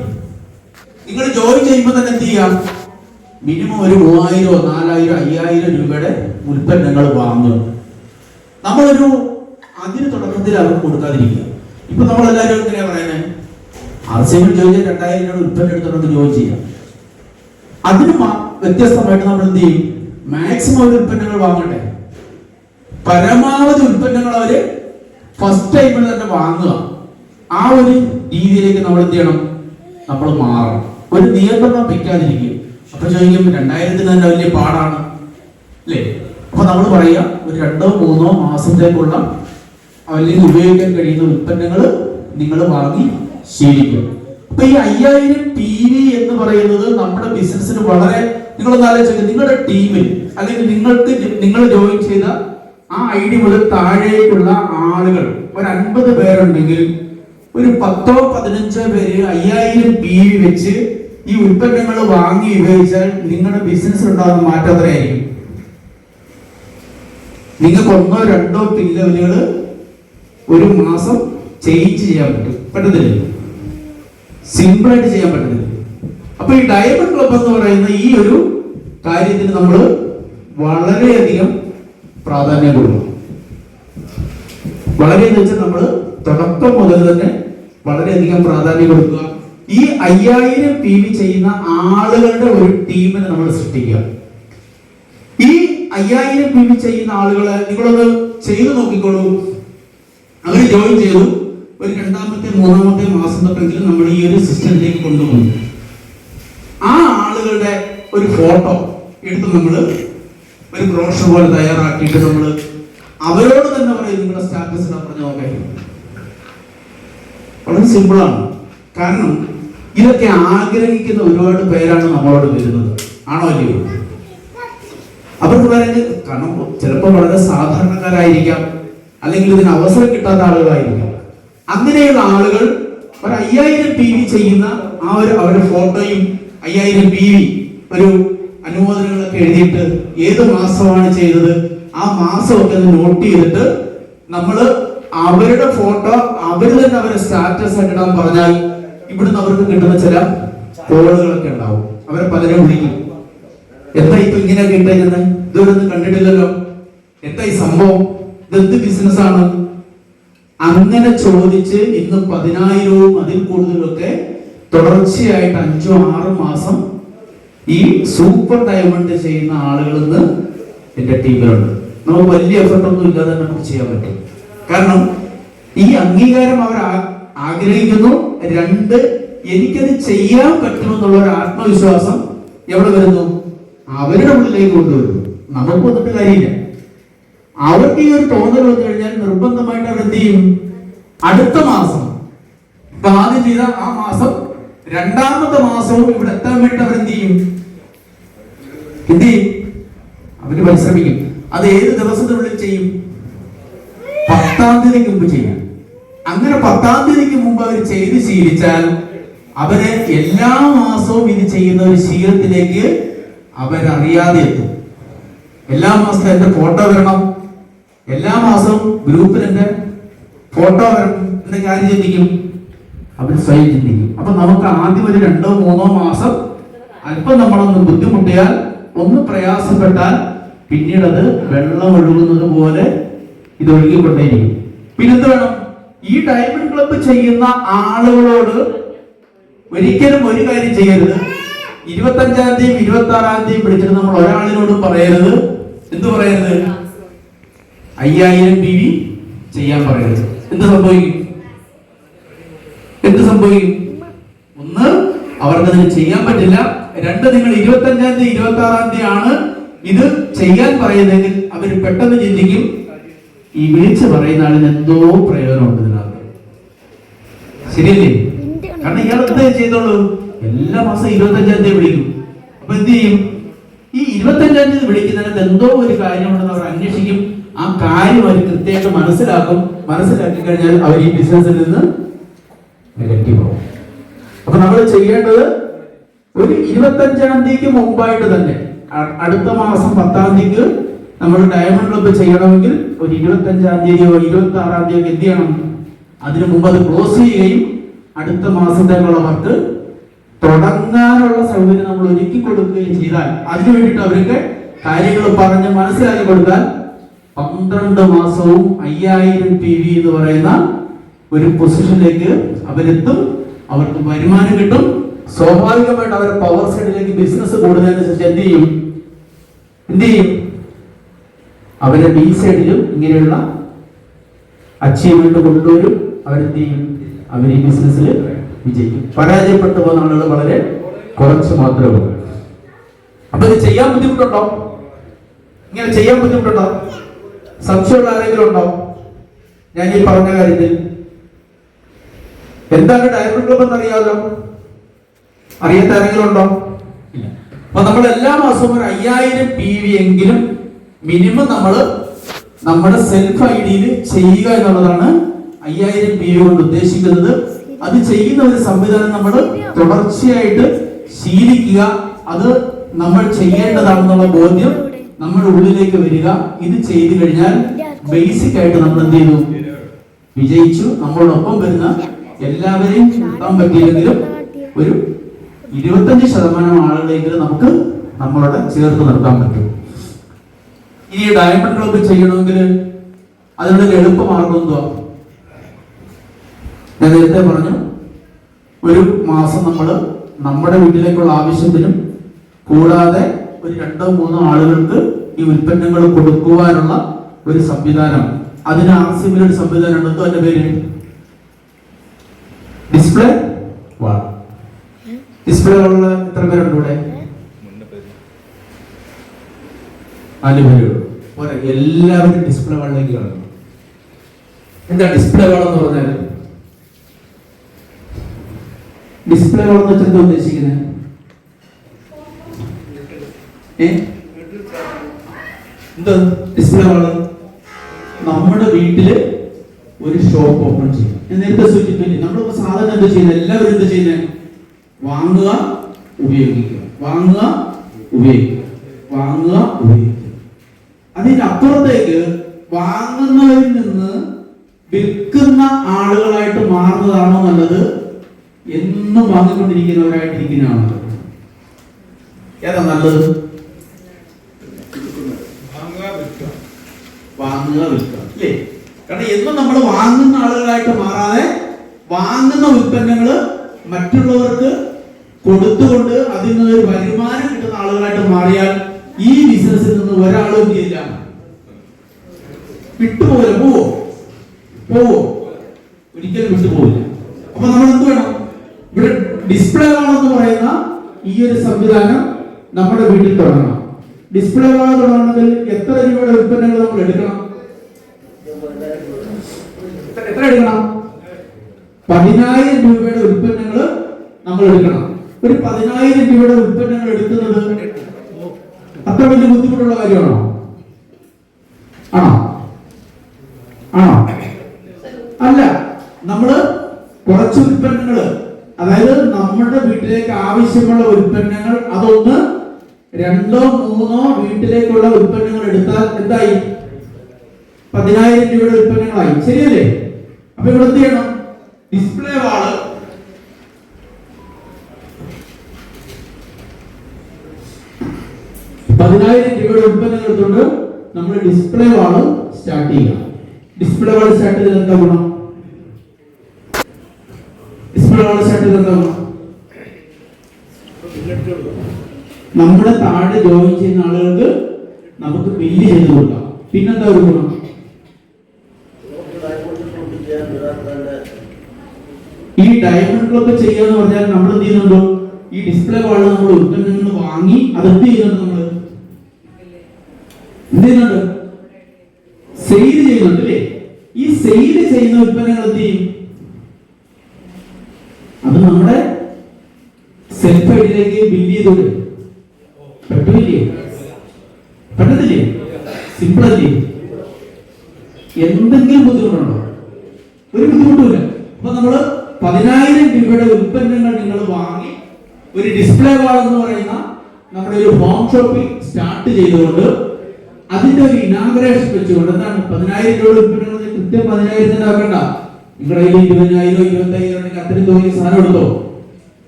നിങ്ങൾ ജോയിൻ ചെയ്യുമ്പോൾ തന്നെ എന്ത് ചെയ്യാം? മിനിമം ഒരു 3000, 4000, 5000 രൂപയുടെ ഉൽപ്പന്നങ്ങൾ വാങ്ങുക. നമ്മളൊരു അതിന് തുടക്കത്തിൽ അവർക്ക് കൊടുക്കാതിരിക്കുക. ഇപ്പൊ നമ്മളെല്ലാവരും എങ്ങനെയാ പറയുന്നത്? RCM ചോദിച്ചാൽ 2000 രൂപ ഉൽപ്പന്നം എടുത്തോണ്ട് ജോയിൻ ചെയ്യാം. അതിന് വ്യത്യസ്തമായിട്ട് നമ്മൾ എന്ത് ചെയ്യും? മാക്സിമം ഒരു ഉൽപ്പന്നങ്ങൾ വാങ്ങട്ടെ, പരമാവധി ഉൽപ്പന്നങ്ങൾ അവര് ഫസ്റ്റ് ടൈമിൽ തന്നെ വാങ്ങുക. ആ ഒരു രീതിയിലേക്ക് നമ്മൾ എന്ത് ചെയ്യണം? നമ്മൾ മാറണം. ഒരു നിയന്ത്രണം വെക്കാതിരിക്കും. അപ്പൊ ചോദിക്കും 2000 തന്നെ വലിയ പാടാണ് അല്ലേ? അപ്പൊ നമ്മൾ പറയുക ഒരു 2-3 മാസത്തേക്കുള്ള അല്ലെങ്കിൽ ഉപയോഗിക്കാൻ കഴിയുന്ന ഉൽപ്പന്നങ്ങൾ നിങ്ങൾ വാങ്ങി ശീലിക്കും. അപ്പൊ ഈ 5000 PV എന്ന് പറയുന്നത് നമ്മുടെ ബിസിനസ്സിന് വളരെ, നിങ്ങളൊന്ന് ആലോചിക്കുക, നിങ്ങളുടെ ടീമിൽ അല്ലെങ്കിൽ നിങ്ങൾ ജോയിൻ ചെയ്ത ആ ID മുതൽ താഴേക്കുള്ള ആളുകൾ ഒരു 50 പേരുണ്ടെങ്കിൽ ഒരു 10-15 പേര് 5000 PV വെച്ച് ഈ ഉൽപ്പന്നങ്ങൾ വാങ്ങി ഉപയോഗിച്ചാൽ നിങ്ങളുടെ ബിസിനസ്സിൽ ഉണ്ടാകുന്ന മാറ്റം അത്രയായിരിക്കും. നിങ്ങൾക്ക് 1-2 പിൻ ലെവലുകൾ ഒരു മാസം ചേഞ്ച് ചെയ്യാൻ പറ്റത്തില്ല, സിമ്പിളായിട്ട് ചെയ്യാൻ പറ്റത്തില്ല. അപ്പൊ ഈ ഡയമണ്ട് ക്ലബ് എന്ന് പറയുന്ന ഈ ഒരു കാര്യത്തിന് നമ്മൾ വളരെയധികം പ്രാധാന്യം കൊടുക്കും. വളരെ എന്ന് വെച്ചാൽ നമ്മൾ തുടക്കം മുതൽ തന്നെ വളരെയധികം പ്രാധാന്യം കൊടുക്കുക. ഈ 5000 PV ചെയ്യുന്ന ആളുകളുടെ ഒരു ടീമിനെ നമ്മൾ സൃഷ്ടിക്കുക. ഈ 5000 PV ചെയ്യുന്ന ആളുകളെ നിങ്ങളൊന്ന് ചെയ്തു നോക്കിക്കോളൂ. അവർ ജോയിൻ ചെയ്തു, ഒരു 2-3 മാസം തൊട്ടെങ്കിലും നമ്മൾ ഈ ഒരു സിസ്റ്റത്തിലേക്ക് കൊണ്ടുപോകും. ആ ആളുകളുടെ ഒരു ഫോട്ടോ എടുത്ത് നമ്മൾ ഒരു ബ്രോഷർ പോലെ തയ്യാറാക്കിയിട്ട് നമ്മൾ അവരോട് തന്നെ പറയും നിങ്ങളുടെ സ്റ്റാറ്റസ് പറഞ്ഞു നോക്കാൻ. വളരെ സിമ്പിളാണ്. കാരണം ഇതൊക്കെ ആഗ്രഹിക്കുന്ന ഒരുപാട് പേരാണ് നമ്മളോട് വരുന്നത്, ആണോ അല്ലയോ? അവർക്ക് പറയുന്നത് കാരണം ചിലപ്പോൾ വളരെ സാധാരണക്കാരായിരിക്കാം, അല്ലെങ്കിൽ ഇതിന് അവസരം കിട്ടാത്ത ആളുകളായിരിക്കാം. അങ്ങനെയുള്ള ആളുകൾ ഒരു 5000 PV ചെയ്യുന്ന ആ ഒരു അവരുടെ ഫോട്ടോയും 5000 PV ഒരു അനുമോദനങ്ങളൊക്കെ എഴുതിയിട്ട് ഏത് മാസമാണ് ചെയ്തത് ആ മാസമൊക്കെ നോട്ട് ചെയ്തിട്ട് നമ്മൾ അവരുടെ ഫോട്ടോ അവർ തന്നെ അവരുടെ സ്റ്റാറ്റസ് ആയിട്ട് ഇടാൻ പറഞ്ഞാൽ ഇവിടുന്ന് അവർക്ക് കിട്ടുന്ന ചില കോളുകളൊക്കെ ഉണ്ടാവും. അവരെ പലരും വിളിക്കും, എന്താ ഇപ്പൊ ഇങ്ങനെയൊക്കെ ഇട്ടേക്കുന്നത്, ഇതൊന്നും കണ്ടിട്ടില്ലല്ലോ, എന്താ ഈ സംഭവം, ഇതെന്ത് ബിസിനസ്സാണ്? അങ്ങനെ ചോദിച്ച് ഇന്ന് 10,000-ഉം അതിൽ കൂടുതലൊക്കെ തുടർച്ചയായിട്ട് 5-6 മാസം ഈ സൂപ്പർ ഡയമണ്ട് ചെയ്യുന്ന ആളുകൾ ഇന്ന് എന്റെ ടീമിലുണ്ട്. നമുക്ക് വലിയ എഫർട്ട് ഒന്നും ഇല്ലാതെ നമുക്ക് ചെയ്യാൻ പറ്റും. കാരണം ഈ അംഗീകാരം അവർ ആഗ്രഹിക്കുന്നു. 2, എനിക്കത് ചെയ്യാൻ പറ്റുമെന്നുള്ള ഒരു ആത്മവിശ്വാസം എവിടെ വരുന്നു? അവരുടെ ഉള്ളിലേക്ക് കൊണ്ടുവരുന്നു. നമുക്ക് വന്നിട്ട് കാര്യമില്ല. അവർക്ക് ഈ ഒരു തോന്നൽ വന്നു കഴിഞ്ഞാൽ നിർബന്ധമായിട്ട് അവർ എന്ത് ചെയ്യും? അടുത്ത മാസം ഇപ്പൊ ആദ്യം ചെയ്ത ആ മാസം 2ാമത്തെ മാസവും ഇവിടെ എത്താൻ വേണ്ടി അവർ എന്ത് ചെയ്യും? അവര് പരിശ്രമിക്കും. അത് ഏത് ദിവസത്തിനുള്ളിൽ ചെയ്യും? 10-ാം തീയതിക്ക് മുമ്പ് ചെയ്യാം. അങ്ങനെ 10-ാം തീയതിക്ക് മുമ്പ് അവർ ചെയ്ത് ശീലിച്ചാൽ അവര് എല്ലാ മാസവും ഇത് ചെയ്യുന്ന ഒരു ശീലത്തിലേക്ക് അവരറിയാതെ എത്തും. എല്ലാ മാസവും എന്റെ ഫോട്ടോ വരണം, എല്ലാ മാസവും ഗ്രൂപ്പിൽ എന്റെ ഫോട്ടോ വരണം എന്ന കാര്യം ചിന്തിക്കും, അവർ സ്വയം ചിന്തിക്കും. അപ്പൊ നമുക്ക് ആദ്യം ഒരു 2-3 മാസം അല്പം നമ്മളൊന്ന് ബുദ്ധിമുട്ടിയാൽ, ഒന്ന് പ്രയാസപ്പെട്ടാൽ, പിന്നീട് അത് വെള്ളം ഒഴുകുന്നത് പോലെ ഇത് ഒഴുകിക്കൊണ്ടേയിരിക്കും. പിന്നെന്ത് വേണം? ഈ ഡയമണ്ട് ക്ലബ്ബ് ചെയ്യുന്ന ആളുകളോട് ഒരിക്കലും ഒരു കാര്യം ചെയ്യരുത്. 25-ാം തീയതി 26-ാം തീയതി വിളിച്ചിട്ട് നമ്മൾ ഒരാളിനോടും പറയരുത്. എന്ത് പറയരുത്? 5000 PV ചെയ്യാൻ പറയരുത്. എന്ത് സംഭവിക്കും? ഒന്ന്, അവർക്കതിന് ചെയ്യാൻ പറ്റില്ല. 2, നിങ്ങൾ 25-ാം തീയതി 26-ാം തീയതി ആണ് ഇത് ചെയ്യാൻ പറയുന്നതെങ്കിൽ അവർ പെട്ടെന്ന് ചിന്തിക്കും, ഈ വിളിച്ച് പറയുന്ന ആളിന് എന്തോ പ്രയോജനമുണ്ട് ഇതിനകത്ത്. ശരിയല്ലേ? കാരണം ഇയാൾ എന്താ ചെയ്തോളൂ, എല്ലാ മാസം 25-ാം തീയതി വിളിക്കും. അപ്പൊ എന്ത് ചെയ്യും? ഈ 25-ാം തീയതി വിളിക്കുന്നതിനകത്ത് എന്തോ ഒരു കാര്യമുണ്ടെന്ന് അവർ അന്വേഷിക്കും. ആ കാര്യം അവർ കൃത്യമായിട്ട് മനസ്സിലാക്കി കഴിഞ്ഞാൽ അവർ ഈ ബിസിനസ്സിൽ നിന്ന് നെഗറ്റീവ് ആവും. അപ്പൊ നമ്മൾ ചെയ്യേണ്ടത് ഒരു 25-ാം തീയതിക്ക് മുമ്പായിട്ട് തന്നെ, അടുത്ത മാസം 10-ാം തീയതിക്ക് നമ്മൾ ഡയമണ്ട് ക്ലബ്ബ് ചെയ്യണമെങ്കിൽ ഒരു 25-ാം തീയതിയോ 26-ാം തീയതിയോ എന്ത് ചെയ്യണം? അതിനു മുമ്പ് അത് ക്ലോസ് ചെയ്യുകയും അടുത്ത മാസത്തേക്കുള്ള വർക്ക് തുടങ്ങാനുള്ള സൗകര്യം നമ്മൾ ഒരുക്കി കൊടുക്കുകയും ചെയ്താൽ, അതിനു വേണ്ടിയിട്ട് അവർക്ക് കാര്യങ്ങൾ പറഞ്ഞ് മനസ്സിലാക്കി കൊടുത്താൽ 12 മാസവും 5000 PV എന്ന് പറയുന്ന ഒരു പൊസിഷനിലേക്ക് അവരെത്തും. അവർക്ക് വരുമാനം കിട്ടും. സ്വാഭാവികമായിട്ട് അവർ പവർ സൈഡിലേക്ക് ബിസിനസ് കൂടുന്നതിനനുസരിച്ച് എന്ത് ചെയ്യും അവരെ ബി സൈഡിലും ഇങ്ങനെയുള്ള അച്ചീവ്മെന്റ് കൊണ്ടുവരും. അവരെന്ത് ചെയ്യും? അവർ ഈ ബിസിനസ്സിൽ വിജയിക്കും. പരാജയപ്പെട്ടു പോകുന്ന ആളുകൾ വളരെ കുറച്ച് മാത്രമേ ഉള്ളൂ. അപ്പൊ ഇത് ചെയ്യാൻ ബുദ്ധിമുട്ടുണ്ടോ? ഇങ്ങനെ ചെയ്യാൻ ബുദ്ധിമുട്ടുണ്ടോ? സംശയമുള്ള ആരെങ്കിലും ഉണ്ടോ ഞാൻ ഈ പറഞ്ഞ കാര്യത്തിൽ? എന്താണ് ഡയമണ്ട് ക്ലബ് എന്ന് അറിയാമല്ലോ. അറിയാത്ത ആരെങ്കിലും ഉണ്ടോ? ഇല്ല. അപ്പൊ നമ്മൾ എല്ലാ മാസവും ഒരു 5000 PV എങ്കിലും മിനിമം നമ്മൾ നമ്മുടെ സെൽഫ് ഐഡിയിൽ ചെയ്യുക എന്നുള്ളതാണ് 5000 PV കൊണ്ട് ഉദ്ദേശിക്കുന്നത്. അത് ചെയ്യുന്ന ഒരു സംവിധാനം നമ്മൾ തുടർച്ചയായിട്ട് ശീലിക്കുക. അത് നമ്മൾ ചെയ്യേണ്ടതാണെന്നുള്ള ബോധ്യം നമ്മുടെ ഉള്ളിലേക്ക് വരിക. ഇത് ചെയ്തു കഴിഞ്ഞാൽ ബേസിക് ആയിട്ട് നമ്മൾ എന്ത് ചെയ്തു? വിജയിച്ചു. നമ്മളോടൊപ്പം വരുന്ന എല്ലാവരെയും കൂട്ടാൻ പറ്റിയില്ലെങ്കിലും ഒരു 25% ആളുകളെങ്കിലും നമുക്ക് നമ്മളോട് ചേർത്ത് നിർത്താൻ പറ്റും. ഇനി ഡയമണ്ട് ക്ലബ് ചെയ്യണമെങ്കിൽ അതിനുള്ള എളുപ്പമാർഗം എന്തുവാ? ഞാൻ നേരത്തെ പറഞ്ഞു, ഒരു മാസം നമ്മൾ നമ്മുടെ വീട്ടിലേക്കുള്ള ആവശ്യത്തിനും കൂടാതെ ഒരു 2-3 ആളുകൾക്ക് ഈ ഉൽപ്പന്നങ്ങൾ കൊടുക്കുവാനുള്ള ഒരു സംവിധാനം. അതിന് RCB ഒരു സംവിധാനം ഉണ്ട്. അതിന്റെ പേര് ഡിസ്പ്ലേ വാൾ. ഡിസ്പ്ലേ വാളില് എത്ര പേരുണ്ട് ഇവിടെ? 4 പേരുള്ളൂ. എല്ലാവരും ഡിസ്പ്ലേ വാളിലേക്ക് കാണുന്നു. എന്താ ഡിസ്പ്ലേ വാൾ എന്ന് പറഞ്ഞാൽ? ഡിസ്പ്ലേ വാൾ എന്ന് വെച്ചാൽ എന്താ ഉദ്ദേശിക്കുന്നത്? എന്താ ഡിസ്പ്ലേ വാള്? നമ്മുടെ വീട്ടില് ഒരു ഷോപ്പ് ഓപ്പൺ ചെയ്യും. ഞാൻ നേരത്തെ സൂചിപ്പിച്ചില്ലേ, നമ്മളിപ്പോ സാധാരണ എന്താ ചെയ്യുന്നത്? എല്ലാവരും എന്താ ചെയ്യുന്നത്? വാങ്ങുക, ഉപയോഗിക്കുക, വാങ്ങുക, ഉപയോഗിക്കുക, വാങ്ങുക, ഉപയോഗിക്കുക. അതിന്റെ അപ്പുറത്തേക്ക് വാങ്ങുന്നവരിൽ നിന്ന് വിൽക്കുന്ന ആളുകളായിട്ട് മാറുന്നതാണോ നല്ലത്? എന്നും വാങ്ങിക്കൊണ്ടിരിക്കുന്നവരായിട്ടിരിക്കുന്നതാണോ നല്ലത്? ഏതാ നല്ലത്? വാങ്ങുക, വിൽക്കുക അല്ലേ? കാരണം എന്നും നമ്മൾ വാങ്ങുന്ന ആളുകളായിട്ട് മാറാതെ വാങ്ങുന്ന ഉൽപ്പന്നങ്ങൾ മറ്റുള്ളവർക്ക് കൊടുത്തുകൊണ്ട് അതിൽ നിന്ന് ഒരു വരുമാനം കിട്ടുന്ന ആളുകളായിട്ട് മാറിയാൽ ഈ ബിസിനസ്സിൽ നിന്ന് ഒരാളും എന്ത് ചെയ്യില്ല, വിട്ടുപോകില്ല. പോവോ? ഒരിക്കലും വിട്ടുപോകില്ല. അപ്പൊ നമ്മൾ എന്ത് വേണം? ഇവിടെ ഡിസ്പ്ലേ വാളെന്ന് പറയുന്ന ഈ ഒരു സംവിധാനം നമ്മുടെ വീട്ടിൽ തുടങ്ങണം. ഡിസ്പ്ലേ വാൾ തുടങ്ങണമെങ്കിൽ എത്ര രൂപയുടെ ഉൽപ്പന്നങ്ങൾ നമ്മൾ എടുക്കണം? എത്ര എടുക്കണം? 10,000 രൂപയുടെ ഉൽപ്പന്നങ്ങൾ നമ്മൾ എടുക്കണം. ഒരു 10,000 രൂപയുടെ ഉൽപ്പന്നങ്ങൾ എടുക്കുന്നത് അത്ര വലിയ ബുദ്ധിമുട്ടുള്ള കാര്യമാണോ? ആണോ? അല്ല. നമ്മള് കുറച്ച് ഉൽപ്പന്നങ്ങൾ, അതായത് നമ്മുടെ വീട്ടിലേക്ക് ആവശ്യമുള്ള ഉൽപ്പന്നങ്ങൾ, അതൊന്ന് 2-3 വീട്ടിലേക്കുള്ള ഉൽപ്പന്നങ്ങൾ എടുത്താൽ എന്തായി? 10,000 രൂപയുടെ ഉൽപ്പന്നങ്ങളായി. ശരിയല്ലേ? അപ്പൊ ഇവിടെ എന്ത് ചെയ്യണം? ഡിസ്പ്ലേ വാള് 10,000 രൂപയുടെ ഉൽപ്പന്നങ്ങൾ എടുത്തുകൊണ്ട് നമ്മൾ ഡിസ്പ്ലേ വാള് സ്റ്റാർട്ട് ചെയ്യാം. ഡിസ്പ്ലേ വാള് സ്റ്റാർട്ട് ചെയ്ത് എന്താ ഗുണം? ഡിസ്പ്ലേ വാള് സ്റ്റാർട്ട് ചെയ്ത് എന്താ ഗുണം? നമ്മുടെ താഴെ ജോയിൻ ചെയ്യുന്ന ആളുകൾക്ക് നമുക്ക് ബില്ല് ചെയ്ത് കൊടുക്കാം. പിന്നെന്താ ഒരു ഗുണം? ഈ ഡയമണ്ട് ക്ലബ് ചെയ്യാന്ന് പറഞ്ഞാൽ നമ്മൾ എന്ത് ചെയ്യുന്നുണ്ടോ? ഈ ഡിസ്പ്ലേ വാളിൽ നമ്മൾ ഉൽപ്പന്നങ്ങൾ വാങ്ങി അതെന്ത് ചെയ്യുന്നുണ്ട്? നമ്മൾ എന്ത് ചെയ്യുന്നുണ്ട്? സെയിൽ ചെയ്യുന്നുണ്ട് അല്ലേ? ഈ സെയിൽ ചെയ്യുന്ന ഉൽപ്പന്നങ്ങൾ എന്ത് ചെയ്യും? അത് നമ്മുടെ സെൽഫ് ഐഡിയിലേക്ക് ബില്ല് ചെയ്തോളൂ. പറ്റില്ലേ? പറ്റത്തില്ലേ? സിമ്പിൾ അല്ലേ? എന്തെങ്കിലും ബുദ്ധിമുട്ടുണ്ടോ? ഒരു ബുദ്ധിമുട്ടുമില്ല. അപ്പൊ നമ്മള് 10,000 രൂപയുടെ ഉൽപ്പന്നങ്ങൾ നിങ്ങൾ വാങ്ങി ഒരു ഡിസ്പ്ലേ വാൾ എന്ന് പറയുന്ന നമ്മുടെ ഒരു ഹോം ഷോപ്പിൽ സ്റ്റാർട്ട് ചെയ്തുകൊണ്ട് അതിന്റെ ഒരു ഇനാഗുറേഷൻ വെച്ചുകൊണ്ട്, എന്താണ് 10,000 രൂപയുടെ ഉൽപ്പന്നങ്ങൾ കൃത്യം 10,000 ആക്കണ്ട. നിങ്ങളുടെ കയ്യിൽ 20,000 25,000 ഉണ്ടെങ്കിൽ അത്രയും തോന്നിയ സാധനം എടുത്തോ.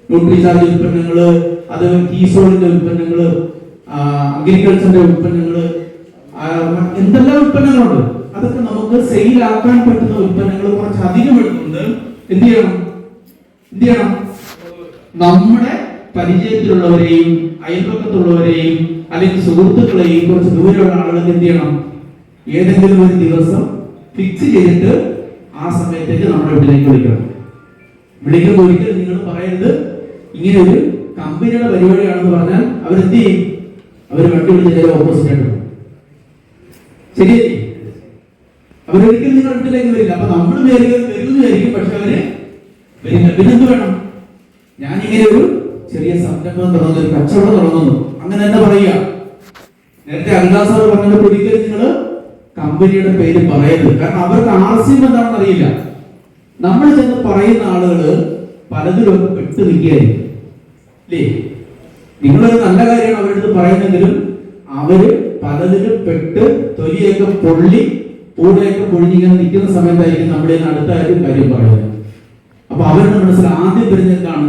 ന്യൂട്രിചാർജ് ഉൽപ്പന്നങ്ങള്, അത് കീസോളിന്റെ ഉൽപ്പന്നങ്ങള്, അഗ്രികൾച്ചറിന്റെ ഉൽപ്പന്നങ്ങള്, എന്തെല്ലാം ഉൽപ്പന്നങ്ങളുണ്ട്. അതൊക്കെ നമുക്ക് സെയിൽ ആക്കാൻ പറ്റുന്ന ഉൽപ്പന്നങ്ങൾ കുറച്ച് അധികം എടുത്തുകൊണ്ട് എന്ത് ചെയ്യണം? എന്ത് ചെയ്യണം? നമ്മുടെ പരിചയത്തിലുള്ളവരെയും അയൽപക്കത്തുള്ളവരെയും അല്ലെങ്കിൽ സുഹൃത്തുക്കളെയും കുറച്ച് ദൂരെയുള്ള ആളുകൾക്ക് എന്ത് ചെയ്യണം? ഏതെങ്കിലും ഒരു ദിവസം ഫിക്സ് ചെയ്തിട്ട് ആ സമയത്തേക്ക് നമ്മുടെ വീട്ടിലേക്ക് വിളിക്കണം. വിളിക്കുമ്പോൾ ഒരിക്കലും നിങ്ങൾ പറയരുത് ഇങ്ങനെ ഒരു കമ്പനിയുടെ പരിപാടിയാണെന്ന് പറഞ്ഞാൽ അവരെന്ത് ചെയ്യും? അവർ വണ്ടി വിളിച്ച് ഓപ്പോസിറ്റ് ആയിട്ട് പോകും. ശരിയല്ലേ? അവരൊരിക്കലും നിങ്ങളുടെ വീട്ടിലേക്ക് വരില്ല. അപ്പൊ നമ്മൾ വരുന്നതായിരിക്കും, പക്ഷെ അവര് വരില്ല. പിന്നെന്ത് വേണം? ഞാനിങ്ങനെ ഒരു ചെറിയ സംരംഭം തുടങ്ങുന്നു, ഒരു കച്ചവടം തുടങ്ങുന്നു, അങ്ങനെ തന്നെ പറയുക. നേരത്തെ അൽദാസ് സാർ പറഞ്ഞത് ഒരിക്കലും നിങ്ങൾ കമ്പനിയുടെ പേര് പറയരുത്. കാരണം അവർക്ക് ആർസിയം എന്താണെന്ന് അറിയില്ല. നമ്മൾ ചെന്ന് പറയുന്ന ആളുകള് പലതിലൊക്കെ പെട്ട് നിൽക്കുകയായിരിക്കും അല്ലേ? നിങ്ങളൊരു നല്ല കാര്യമാണ് അവരെടുത്ത് പറയുന്നെങ്കിലും അവര് പലതിലും പെട്ട് തൊലിയൊക്കെ പൊള്ളി പൂടയൊക്കെ പൊഴിഞ്ഞിങ്ങനെ നിൽക്കുന്ന സമയത്തായിരിക്കും നമ്മുടെ അടുത്ത കാര്യം പറയുന്നത്. അപ്പൊ അവരുടെ മനസ്സിൽ ആദ്യം വരുന്നതാണ്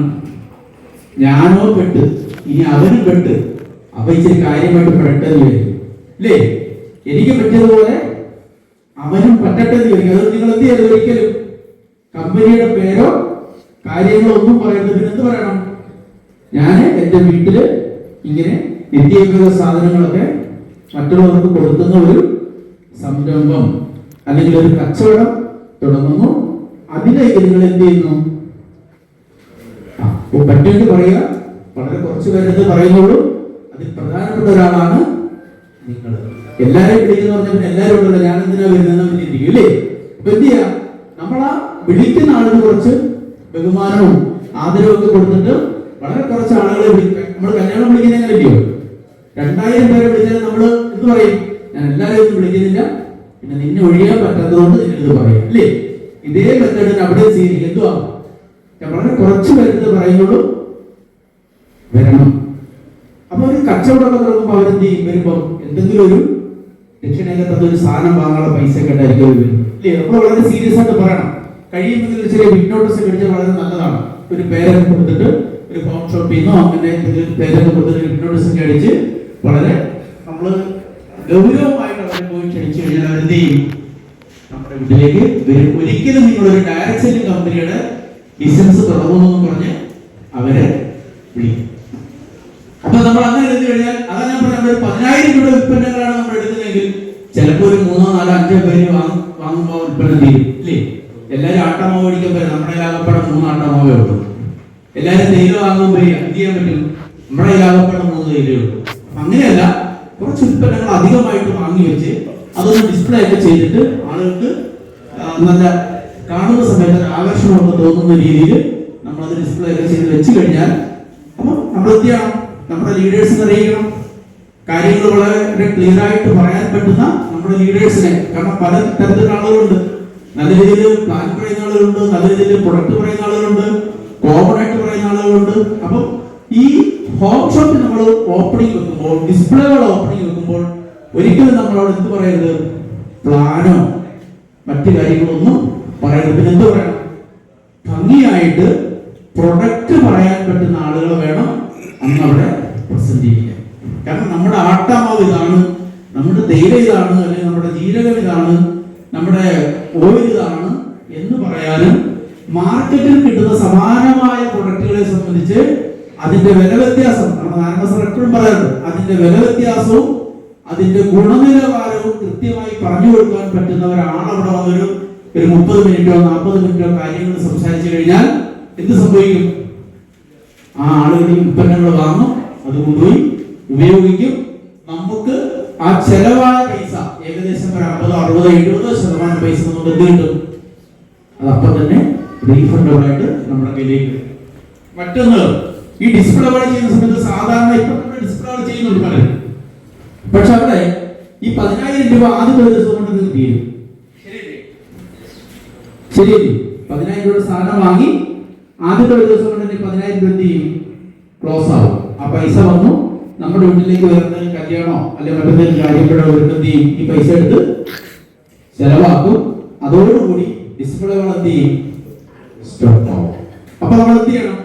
ഞാനോ പെട്ട്, ഇനി അവനും പെട്ട്, അപ്പൊ ഇച്ചിരി കാര്യമായിട്ട് പെട്ടെന്ന് വരും അല്ലേ? എനിക്ക് പറ്റിയതുപോലെ അവനും പറ്റട്ടെ എന്ന് വരും. അത് നിങ്ങൾ എന്ത് ചെയ്യരുത്? ഒരിക്കലും കമ്പനിയുടെ പേരോ കാര്യങ്ങളോ ഒന്നും പറയരുത്. പിന്നെ എന്ത് പറയണം? ഞാൻ എൻ്റെ വീട്ടില് ഇങ്ങനെ നിത്യോപയോഗ സാധനങ്ങളൊക്കെ മറ്റുള്ളവർക്ക് കൊടുക്കുന്ന ഒരു സംരംഭം അല്ലെങ്കിൽ ഒരു കച്ചവടം തുടങ്ങുന്നു. അതിലേക്ക് നിങ്ങൾ എന്ത് ചെയ്യുന്നു? പറ്റുമെങ്കിൽ പറയുക. വളരെ കുറച്ച് പേരെടുത്ത് പറയുന്നുള്ളൂ. അതിൽ പ്രധാനപ്പെട്ട ഒരാളാണ് നിങ്ങൾ. എല്ലാരെയും വിളിക്കുന്ന പറഞ്ഞാൽ എല്ലാവരും ഉണ്ടല്ലോ, ഞാൻ എന്തിനാ വരുന്നതെന്ന് ചിന്തിക്കും അല്ലേ? അപ്പൊ എന്ത് ചെയ്യാം? നമ്മളാ വിളിക്കുന്ന ആളിന് കുറച്ച് ബഹുമാനവും ആദരവും ഒക്കെ കൊടുത്തിട്ട് വളരെ കുറച്ച് ആളുകളെ വിളിക്കാം. നമ്മൾ കല്യാണം വിളിക്കുന്ന എങ്ങനെയല്ലയോ? 2000 പേരെ വിളിച്ചാൽ നമ്മൾ എന്ത് പറയും? ഞാൻ എല്ലാവരെയും ഒന്നും വിളിക്കുന്നില്ല, പിന്നെ നിന്നെ ഒഴിയാൻ പറ്റാത്തതുകൊണ്ട് നിന്നെടുത്ത് പറയും അല്ലേ? ഇതേ മെത്തേഡിന് അവിടെ സ്വീകരിക്കും. എന്തുവാ? ഞാൻ വളരെ കുറച്ച് പേരെടുത്ത് പറയുന്നുള്ളൂ, വരണം. അപ്പൊ ഒരു കച്ചവടമൊക്കെ തുടങ്ങുമ്പോൾ അവരെന്ത് ചെയ്യും? വരുമ്പോ എന്തെങ്കിലും ഒരു ദക്ഷിണേക്കത്തത് ഒരു സാധനം വാങ്ങാനുള്ള പൈസ ഒക്കെ ഉണ്ടായിരിക്കും വരും അല്ലേ? നമ്മൾ വളരെ സീരിയസ് ആയിട്ട് പറയണം. കഴിയുമെങ്കിൽ ചെറിയ ബിഗ് നോട്ടീസ് മേടിച്ചാൽ വളരെ നല്ലതാണ്. ഒരു പേരൊക്കെ കൊടുത്തിട്ട് ഒരു ഹോം ഷോപ്പിൽ നിന്നോ അങ്ങനെ എന്തെങ്കിലും പേരൊക്കെ കൊടുത്തിട്ട് ബിഗ് നോട്ടീസ് ഒക്കെ അടിച്ച് വളരെ നമ്മള് ഗൗരവമായിട്ട് അവരെ പോയി ക്ഷണിച്ചു കഴിഞ്ഞാൽ അവരെന്ത് ചെയ്യും? നമ്മുടെ വീട്ടിലേക്ക് വരും. ഒരിക്കലും നിങ്ങളൊരു ഡയറക്ട് സെല്ലിംഗ് കമ്പനിയുടെ ബിസിനസ് തുടങ്ങുമെന്ന് പറഞ്ഞ് അവരെ വിളിക്കും. അപ്പൊ നമ്മൾ അങ്ങനെ എടുത്തു കഴിഞ്ഞാൽ അതാ ഞാൻ പറഞ്ഞ 10,000 രൂപയുടെ ഉൽപ്പന്നങ്ങളാണ് നമ്മൾ എടുക്കുന്നതെങ്കിൽ ചിലപ്പോൾ ഒരു 3, 4, 5 പേര് വാങ്ങുമ്പോൾ ഉൽപ്പന്നം തീരും ഇല്ലേ? എല്ലാവരും ആട്ടമാവ് മേടിക്കാൻ പറ്റും, നമ്മുടെ ലാഭപ്പെടാൻ 3 ആട്ടമാവേ ഉള്ളൂ. എല്ലാവരും തേയില വാങ്ങുമ്പോൾ എന്ത് ചെയ്യാൻ പറ്റും? നമ്മുടെ ലാഭപ്പെടാൻ 3 തേയിലേ ഉള്ളൂ. അങ്ങനെയല്ല, കുറച്ച് ഉൽപ്പന്നങ്ങൾ അധികമായിട്ട് വാങ്ങി വെച്ച് അതൊന്ന് ഡിസ്പ്ലേ ഒക്കെ ചെയ്തിട്ട് ആളുകൾക്ക് നല്ല കാണുന്ന സമയത്ത് ആകർഷണമൊക്കെ തോന്നുന്ന രീതിയിൽ നമ്മളത് ഡിസ്പ്ലേ ഒക്കെ ചെയ്ത് വെച്ച് കഴിഞ്ഞാൽ അപ്പൊ നമ്മൾ എന്ത് ചെയ്യണം? നമ്മുടെ ലീഡേഴ്സിനെ അറിയിക്കണം. കാര്യങ്ങൾ വളരെ ക്ലിയർ ആയിട്ട് പറയാൻ പറ്റുന്ന നമ്മുടെ ലീഡേഴ്സിനെ. കാരണം പല തരത്തിലുള്ള ആളുകളുണ്ട്. നല്ല രീതിയിൽ പ്ലാൻ പറയുന്ന ആളുകളുണ്ട്, നല്ല രീതിയിൽ പ്രൊഡക്റ്റ് പറയുന്ന ആളുകളുണ്ട്, കോമൺ ആയിട്ട് പറയുന്ന ആളുകളുണ്ട്. അപ്പം ഈ ഹോം ഷോപ്പിൽ നമ്മൾ ഓപ്പണിംഗ് വെക്കുമ്പോൾ, ഡിസ്പ്ലേകൾ ഓപ്പണിംഗ് വെക്കുമ്പോൾ ഒരിക്കലും നമ്മളോട് എന്ത് പറയരുത്? പ്ലാനോ മറ്റു കാര്യങ്ങളൊന്നും പറയരുത്. പിന്നെ എന്ത് പറയണം? ഭംഗിയായിട്ട് പ്രൊഡക്റ്റ് പറയാൻ പറ്റുന്ന ആളുകളെ വേണം അന്ന് അവിടെ പ്രസന്റ് ചെയ്യാൻ. കാരണം നമ്മുടെ ആട്ടാമാവ് ഇതാണ്, നമ്മുടെ തേയില ഇതാണ്, അല്ലെങ്കിൽ നമ്മുടെ ജീരകം ഇതാണ്, നമ്മുടെ ഓയിൽ ഇതാണ് എന്ന് പറയാനും മാർക്കറ്റിൽ കിട്ടുന്ന സമാനമായ പ്രൊഡക്റ്റുകളെ സംബന്ധിച്ച് അതിന്റെ വില വ്യത്യാസം നമ്മുടെ നാരായണ എപ്പോഴും പറയാറുണ്ട്. അതിന്റെ വില വ്യത്യാസവും അതിന്റെ ഗുണനിലവാരവും കൃത്യമായി പറഞ്ഞു കൊടുക്കാൻ പറ്റുന്ന ഒരാളവിടെ വന്നൊരു 30 മിനിറ്റോ 40 മിനിറ്റോ കാര്യങ്ങൾ സംസാരിച്ചു കഴിഞ്ഞാൽ എന്ത് സംഭവിക്കും? ആ ആളുകൾ ഈ ഉൽപ്പന്നങ്ങൾ വാങ്ങും, അത് കൊണ്ടുപോയി ഉപയോഗിക്കും. നമുക്ക് ആ ചെലവായ പൈസ ഏകദേശം ഒരു 50, 60, 70% പൈസ നമുക്ക് എന്ത് കിട്ടും? അതപ്പം തന്നെ റീഫണ്ടബിൾ ആയിട്ട് നമ്മുടെ കയ്യിലേക്ക്. മറ്റൊന്ന്, ഈ ഡിസ്പ്ലേ ചെയ്യുന്ന സമയത്ത് സാധാരണ ഇപ്പൊ ഡിസ്പ്ലേ ചെയ്യുന്നുണ്ട് പലരും. പക്ഷെ അവിടെ ഈ 10,000 രൂപ ആദ്യത്തെ ഒരു ദിവസം കൊണ്ട് തീരും. ശരിയല്ലേ? 10,000 രൂപയുടെ സാധനം വാങ്ങി ആദ്യത്തെ ഒരു ദിവസം കൊണ്ട് 10,000 രൂപ ക്ലോസ് ആവും. ആ പൈസ വന്നു നമ്മുടെ വീട്ടിലേക്ക് വരുന്ന കല്യാണോ അല്ലെങ്കിൽ മറ്റെന്തെങ്കിലും കാര്യപ്പെടുന്ന ഈ പൈസ എടുത്ത് ചെലവാക്കും. അതോടുകൂടി ഡിസ്പ്ലേകൾ എന്ത് ചെയ്യും? സ്റ്റോപ്പ് ആവും. അപ്പൊ നമ്മൾ എന്ത് ചെയ്യണം?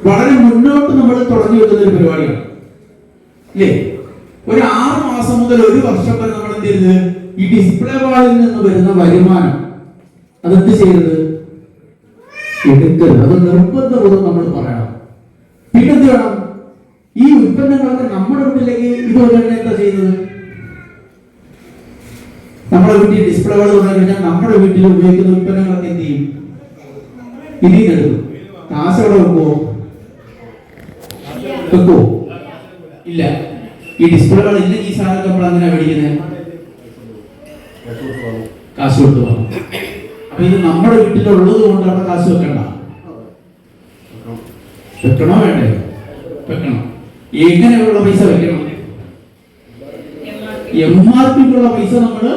വളരെ മുന്നോട്ട് നമ്മൾ തുടങ്ങി വെക്കുന്ന ഒരു പരിപാടിയാണ് അല്ലേ? ഒരു 6 മാസം മുതൽ 1 വർഷം വരെ നമ്മൾ എന്ത് ചെയ്യരുത്? ഈ ഡിസ്പ്ലേ വാളിൽ നിന്ന് വരുന്ന വരുമാനം അതെന്ത് ചെയ്യരുത്? എടുക്കരുത്. അത് നിർബന്ധപൂർവ്വം നമ്മൾ പറയണം. പിന്നെന്ത് വേണം? ഈ ഉൽപ്പന്നങ്ങളൊക്കെ നമ്മുടെ വീട്ടിലേക്ക് ഇതുപോലെ എന്താ ചെയ്യുന്നത്? നമ്മുടെ വീട്ടിൽ ഡിസ്പ്ലേകൾ തുടങ്ങി കഴിഞ്ഞാൽ നമ്മുടെ വീട്ടിൽ ഉപയോഗിക്കുന്ന ഉൽപ്പന്നങ്ങളൊക്കെ എന്ത് ചെയ്യും? ഇനിയും എടുക്കും. കാശ് എവിടെ വെക്കുവോ? വെക്കുവോ? ഇല്ല. ഈ ഡിസ്പ്ലേകൾ ഇല്ലെങ്കിൽ ഈ സാധനം നമ്മൾ അങ്ങനെ മേടിക്കുന്നത് കാശ് കൊടുത്ത് പോകണം. അപ്പൊ ഇത് നമ്മുടെ വീട്ടിലുള്ളത് കൊണ്ട് അവിടെ കാശ് വെക്കണ്ട. വെക്കണോ വേണ്ടേ? വെക്കണം. എങ്ങനെയുള്ള പൈസ വെക്കണം? MRPക്കുള്ള പൈസ നമ്മള്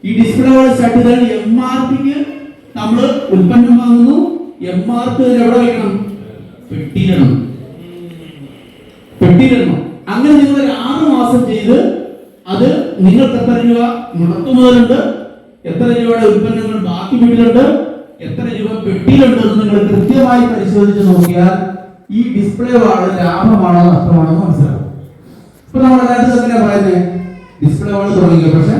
ഈ ഡിസ്പ്ലേകൾ സ്റ്റാർട്ട് ചെയ്താൽ MRPക്ക് നമ്മള് ഉൽപ്പന്നം വാങ്ങുന്നു. MRP എവിടെ വെക്കണം? പെട്ടിയിടണം. അങ്ങനെ നിങ്ങൾ 6 മാസം ചെയ്ത് അത് നിങ്ങൾക്ക് എത്ര രൂപ മുടക്കുമുതലുണ്ട്, എത്ര രൂപയുടെ ഉൽപ്പന്നങ്ങൾ ബാക്കി വീട്ടിലുണ്ട്, എത്ര രൂപ പെട്ടിയിലുണ്ട് എന്ന് നിങ്ങൾ കൃത്യമായി പരിശോധിച്ച് നോക്കിയാൽ ഈ ഡിസ്പ്ലേ വാള് ലാഭമാണോ നഷ്ടമാണോ മനസ്സിലാവും. ഇപ്പൊ നമ്മൾ എല്ലാവരും എങ്ങനെയാ പറയുന്നത്? ഡിസ്പ്ലേ വാള് തുടങ്ങിയ പക്ഷെ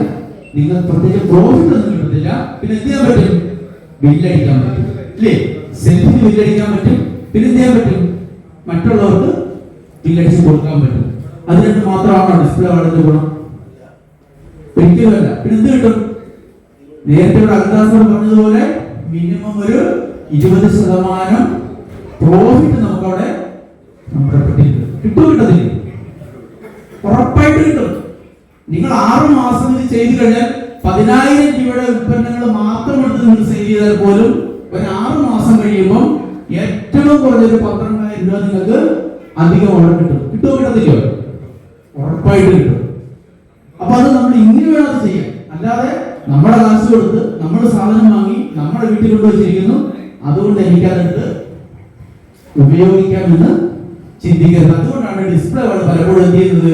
നിങ്ങൾ പ്രത്യേകിച്ച് പ്രോഫിറ്റ് ഒന്നും കിട്ടത്തില്ല. പിന്നെ എന്ത് ചെയ്യാൻ പറ്റും? ബില്ലടിക്കാൻ പറ്റും, അല്ലേ? സെൽഫിന് ബില്ലടിക്കാൻ പറ്റും. പിന്നെ എന്ത് ചെയ്യാൻ പറ്റും? മറ്റുള്ളവർക്ക് ബില്ലടിച്ച് കൊടുക്കാൻ പറ്റും. അത് രണ്ട് മാത്രമാണോ ഡിസ്പ്ലേ വാളിന്റെ ഗുണം? ഒരിക്കലുമല്ല. പിന്നെ എന്ത് കിട്ടും? നേരത്തെ അൽദാസർ പറഞ്ഞതുപോലെ മിനിമം ഒരു 20% പ്രോഫിറ്റ് നമുക്കവിടെ നമ്മുടെ പെട്ടിയിൽ കിട്ടും. കിട്ടത്തില്ല? ഉറപ്പായിട്ട് കിട്ടും. നിങ്ങൾ 6 മാസം ഇത് ചെയ്തു കഴിഞ്ഞാൽ 10,000 രൂപയുടെ ഉൽപ്പന്നങ്ങൾ മാത്രം എടുത്ത് നിങ്ങൾ സെയിൽ ചെയ്താൽ പോലും ഒരു 6 മാസം കഴിയുമ്പോൾ ഏറ്റവും കുറഞ്ഞൊരു 12,000 രൂപ നിങ്ങൾക്ക് അധികം ഓർഡർ കിട്ടും. കിട്ടുമോ? കിട്ടത്തില്ലോ? ഉറപ്പായിട്ട് കിട്ടും. അപ്പൊ അത് നമ്മൾ ഇങ്ങനെ വേണം അത് ചെയ്യാൻ. അല്ലാതെ നമ്മുടെ കാശ് കൊടുത്ത് നമ്മൾ സാധനം വാങ്ങി നമ്മുടെ വീട്ടിൽ കൊണ്ടുവച്ചിരിക്കുന്നു, അതുകൊണ്ട് എനിക്കതെടുത്ത് ഉപയോഗിക്കാമെന്ന് ചിന്തിക്കരുത്. അതുകൊണ്ടാണ് ഡിസ്പ്ലേ വാൾ പലപ്പോഴും എന്ത് ചെയ്യുന്നത്?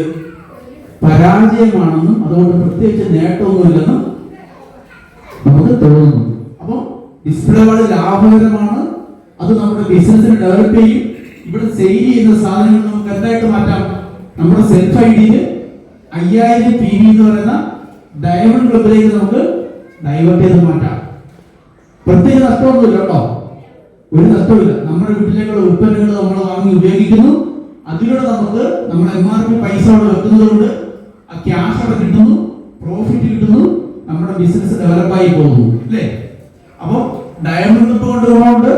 പരാജയമാണെന്നും അതുകൊണ്ട് പ്രത്യേകിച്ച് നേട്ടമൊന്നുമില്ലെന്നും നമുക്ക് തോന്നുന്നു. അപ്പം ഡിസ്പ്ലേ വാൾ ലാഭകരമാണ്. അത് നമ്മുടെ ബിസിനസിനെ ഡെവലപ്പ് ചെയ്യും. ഇവിടെ സെയിൽ ചെയ്യുന്ന സാധനങ്ങൾ നമുക്ക് എന്തായിട്ട് മാറ്റാം? നമ്മുടെ സെൽഫ് ഐഡിയിൽ 5000 PV എന്ന് പറയുന്ന ഡയമണ്ട് ക്ലബിലേക്ക് നമുക്ക് ഡൈവേർട്ട് ചെയ്ത് മാറ്റാം. പ്രത്യേക നഷ്ടമൊന്നുമില്ല കേട്ടോ, ഒരു നഷ്ടമില്ല. നമ്മുടെ വീട്ടിലേക്കുള്ള ഉൽപ്പന്നങ്ങൾ നമ്മൾ വാങ്ങി ഉപയോഗിക്കുന്നു. അതിലൂടെ നമുക്ക് നമ്മുടെ MRP പൈസ അവിടെ വെക്കുന്നത് കൊണ്ട് ആ ക്യാഷ് അവിടെ കിട്ടുന്നു, പ്രോഫിറ്റ് കിട്ടുന്നു, നമ്മുടെ ബിസിനസ് ഡെവലപ്പായി പോകുന്നു, അല്ലേ? അപ്പൊ ഡയമണ്ട് ക്ലബ് കൊണ്ട് ഗുണമുണ്ട്,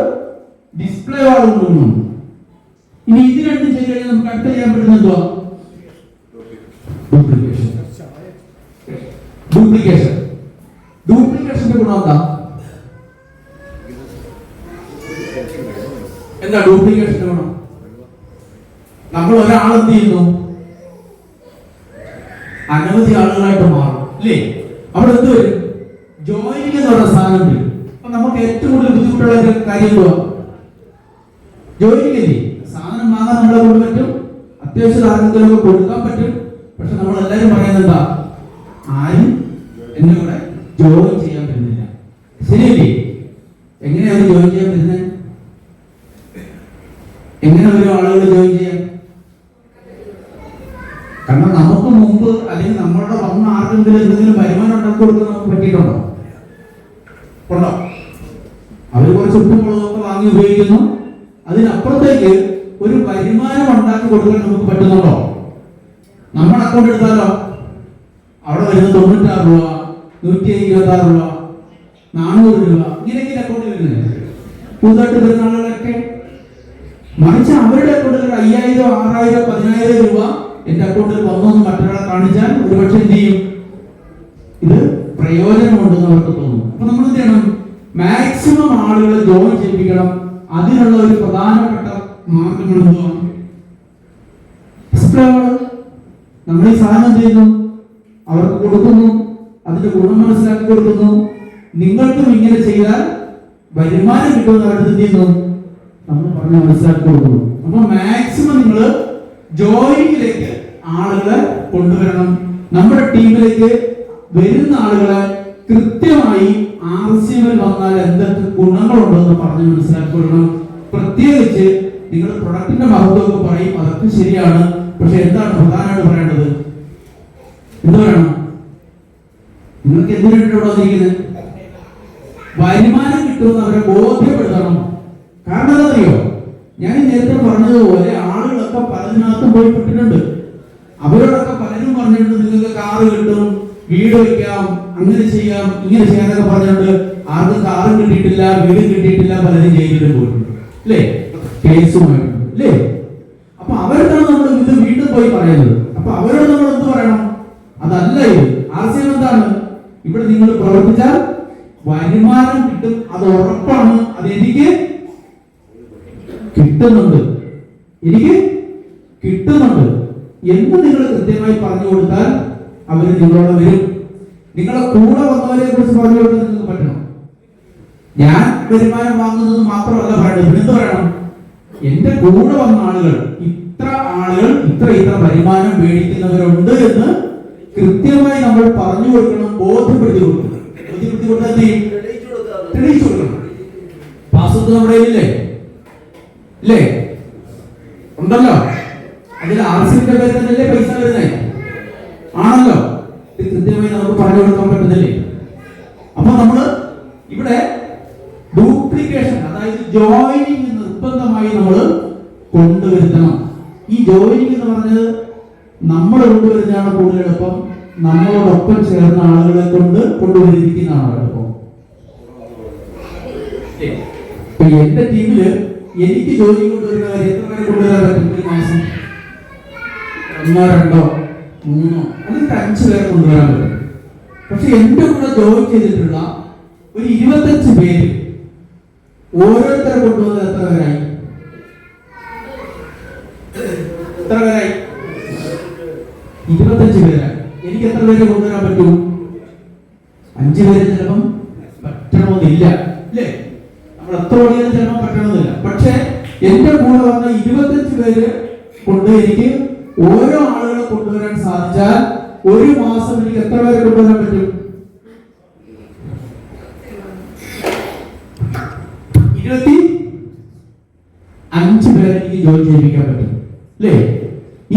ഡിസ്പ്ലേ വാൾ കൊണ്ട് ഗുണമുണ്ട്. ഇനി ഇത് രണ്ടും ചെയ്ത് കഴിഞ്ഞാൽ നമുക്ക് അടുത്ത ചെയ്യാൻ പറ്റുന്ന എന്തുവാ? ഡ്യൂപ്ലിക്കേഷന്റെ ഗുണം എന്താ? ഡ്യൂപ്ലിക്കേഷന്റെ ഗുണം നമ്മൾ ഒരാൾ എന്ത് ചെയ്യുന്നു? അനവധി ആളുകളായിട്ട് മാറും, അല്ലേ? അവിടെ എന്ത് വരും? ജോയിനിങ് എന്ന് പറയുന്ന സാധനം വരും. അപ്പൊ നമുക്ക് ഏറ്റവും കൂടുതൽ ബുദ്ധിമുട്ടുള്ള കാര്യം എന്തുവാ? ജോയിനിങ് അല്ലേ? സാധനം വാങ്ങാൻ നമ്മളെ കൊണ്ട് പറ്റും, അത്യാവശ്യം ആർക്കെങ്കിലും കൊടുക്കാൻ പറ്റും. പക്ഷെ നമ്മൾ എല്ലാവരും പറയുന്നത് എന്താ? ആരും എന്നെ കൂടെ ജോയിൻ ചെയ്യാൻ പറ്റുന്നില്ല. ശരിയല്ലേ? എങ്ങനെയാണ് ജോയിൻ ചെയ്യാൻ പറ്റുന്നത്? എങ്ങനെ ഒരു ആളുകൾ ജോയിൻ ചെയ്യാം? കാരണം നമുക്ക് മുമ്പ് അല്ലെങ്കിൽ നമ്മളുടെ വന്ന ആർക്കെങ്കിലും എന്തെങ്കിലും വരുമാനം ഉണ്ടാക്കി കൊടുക്കാൻ നമുക്ക് പറ്റിയിട്ടുണ്ടോ? ഉണ്ടോ? അവർ കുറച്ച് ഉപ്പും മുളകൊക്കെ വാങ്ങി ഉപയോഗിക്കുന്നു. അതിനപ്പുറത്തേക്ക് ഒരു വരുമാനം ഉണ്ടാക്കി കൊടുക്കാൻ നമുക്ക് പറ്റുന്നുണ്ടോ? നമ്മുടെ അക്കൗണ്ട് എടുത്താലോ അവിടെ വരുന്നത് 96 രൂപ, 126 രൂപ, 400 രൂപ, ഇങ്ങനെയൊക്കെ അക്കൗണ്ടിൽ വരുന്നത് പുതുതായിട്ട് വരുന്ന ആളുകളൊക്കെ. മറിച്ച് അവരുടെ അക്കൗണ്ടിൽ 5000, 6000, 10000 രൂപ എന്റെ അക്കൗണ്ടിൽ വന്നൊന്ന് മറ്റൊരാളെ കാണിച്ചാൽ ഒരുപക്ഷെ എന്ത് ചെയ്യും? ഇത് പ്രയോജനമുണ്ടെന്ന് അവർക്ക് തോന്നും. അപ്പൊ നമ്മൾ എന്ത് ചെയ്യണം? മാക്സിമം ആളുകളെ ജോയിൻ ചെയ്യിപ്പിക്കണം. അതിനുള്ള ഒരു പ്രധാനപ്പെട്ട മാർഗങ്ങൾ എന്തുവാണ്? നമ്മൾ ഈ സാധനം ചെയ്യുന്നു, അവർക്ക് കൊടുക്കുന്നു, അതിന്റെ ഗുണം മനസ്സിലാക്കി കൊടുക്കുന്നു. നിങ്ങൾക്കും ഇങ്ങനെ ചെയ്താൽ വരുമാനം കിട്ടുമെന്ന് അവരുടെ എന്ത് ചെയ്യുന്നു? നമ്മൾ പറഞ്ഞ് മനസ്സിലാക്കി കൊടുക്കുന്നു. അപ്പൊ മാക്സിമം നിങ്ങൾ ജോയിനിങ്ങിലേക്ക് ആളുകളെ കൊണ്ടുവരണം. നമ്മുടെ ടീമിലേക്ക് വരുന്ന ആളുകളെ കൃത്യമായി RCM വന്നാൽ എന്തൊക്കെ ഗുണങ്ങളുണ്ടെന്ന് പറഞ്ഞ് മനസ്സിലാക്കി കൊടുക്കണം. പ്രത്യേകിച്ച് നിങ്ങൾ പ്രൊഡക്റ്റിന്റെ മഹത്വമൊക്കെ പറയും, അതൊക്കെ ശരിയാണ്. പക്ഷെ എന്താണ് പ്രധാനമായിട്ട് പറയേണ്ടത്? എന്ത് പറയണം? നിങ്ങൾക്ക് എന്തിനാണ് ഇവിടെ വന്നിരിക്കുന്നത്? വരുമാനം കിട്ടുമെന്ന് അവരെ ബോധ്യപ്പെടുത്തണം. പറഞ്ഞതുപോലെ ആളുകളൊക്കെ പലതിനകത്തും പോയി പെട്ടിട്ടുണ്ട്. അവരോടൊക്കെ പലരും പറഞ്ഞിട്ടുണ്ട് നിങ്ങൾക്ക് കാറ് കിട്ടും, വീട് വയ്ക്കാം, അങ്ങനെ ചെയ്യാം, ഇങ്ങനെ ചെയ്യാനൊക്കെ പറഞ്ഞിട്ടുണ്ട്. ആർക്കും കാറും കിട്ടിയിട്ടില്ല, വീടും കിട്ടിയിട്ടില്ല, പലരും ജയിലിലും പോയിട്ടുണ്ട് അല്ലേ, കേസുമായിട്ടുണ്ട് അല്ലേ. അപ്പൊ അവരോടാണ് നമ്മൾ ഇത് വീണ്ടും പോയി പറയുന്നത്. അപ്പൊ അവരോട് നമ്മൾ എന്ത് പറയണം? അതല്ല ഇത്. ആശയം എന്താണ്? ഇവിടെ നിങ്ങൾ പ്രവർത്തിച്ചാൽ വരുമാനം കിട്ടും, അത് ഉറപ്പാണ്, അത് എനിക്ക് കിട്ടുന്നുണ്ട്, എനിക്ക് കിട്ടുന്നുണ്ട് എന്ന് നിങ്ങൾ കൃത്യമായി പറഞ്ഞു കൊടുത്താൽ അവർ നിങ്ങളോട് വരും. നിങ്ങളെ കൂടെ വന്നവരെ കുറിച്ച് പറഞ്ഞു കൊടുക്കാൻ നിങ്ങൾക്ക് പറ്റണം. ഞാൻ വരുമാനം വാങ്ങുന്നത് മാത്രമല്ല പറയുന്നത്, എന്ത് പറയണം? എന്റെ കൂടെ വന്ന ആളുകൾ, ഇത്ര ആളുകൾ ഇത്ര വരുമാനം മേടിക്കുന്നവരുണ്ട് എന്ന് കൃത്യമായി നമ്മൾ പറഞ്ഞു കൊടുക്കണം, ബോധ്യപ്പെടുത്തി കൊടുക്കണം. ബോധ്യപ്പെടുത്തി കൊടുത്താൽ തെളിയിച്ചു കൊടുക്കണം. പാസ്ബുക്ക് നമ്മുടെ ഇല്ലേ ഇല്ലേ? ഉണ്ടല്ലോ. അതിൽ ആർസിന്റെ പേര് തന്നെയല്ലേ പൈസ വരുന്നേ? ആണല്ലോ. ഇത് കൃത്യമായി നമുക്ക് പറഞ്ഞു കൊടുക്കാൻ പറ്റുന്നില്ലേ? അപ്പൊ നമ്മള് ഇവിടെ ഡ്യൂപ്ലിക്കേഷൻ, അതായത് ജോയിനിങ് നിർബന്ധമായി നമ്മൾ കൊണ്ടുവരുത്തണം. ഈ ജോയിനിങ് എന്ന് പറഞ്ഞത് നമ്മൾ കൊണ്ടുവരുന്നതാണ് കൂടുതൽ എളുപ്പം, നമ്മളോടൊപ്പം ചേർന്ന ആളുകളെ കൊണ്ട് കൊണ്ടുവരിക്കുന്നതാണ് എളുപ്പം. എന്റെ ടീമില് എനിക്ക് ജോലി കൊണ്ടുവരുന്ന കാര്യം എത്ര പേരെ കൊണ്ടുവരാൻ പറ്റും? ഒരു മാസം 1, 2, 3 അല്ലെങ്കിൽ 5 പേരെ കൊണ്ടുവരാൻ പറ്റും. പക്ഷെ എന്റെ കൂടെ ജോയിൻ ചെയ്തിട്ടുള്ള ഒരു 25 പേര് ഓരോരുത്തരെ കൊണ്ടുവന്നത് എത്ര പേരായി? എത്ര പേരായി? 25 പേരായി. എനിക്ക് എത്ര പേരെ കൊണ്ടുവരാൻ പറ്റും? 5 പേര് ചിലപ്പം പറ്റണമെന്നില്ല അല്ലേ? നമ്മൾ എത്ര ഓടിയാലും ചിലപ്പോൾ പറ്റണമെന്നില്ല. പക്ഷെ എന്റെ കൂടെ വന്ന 25 പേര് കൊണ്ട് എനിക്ക് ഓരോ ആളുകളെ കൊണ്ടുവരാൻ സാധിച്ചാൽ ഒരു മാസം എനിക്ക് എത്ര പേരെ കൊണ്ടുവരാൻ പറ്റും? 25 പേരെ എനിക്ക് ജോലി ചെയ്യിപ്പിക്കാൻ പറ്റും അല്ലേ?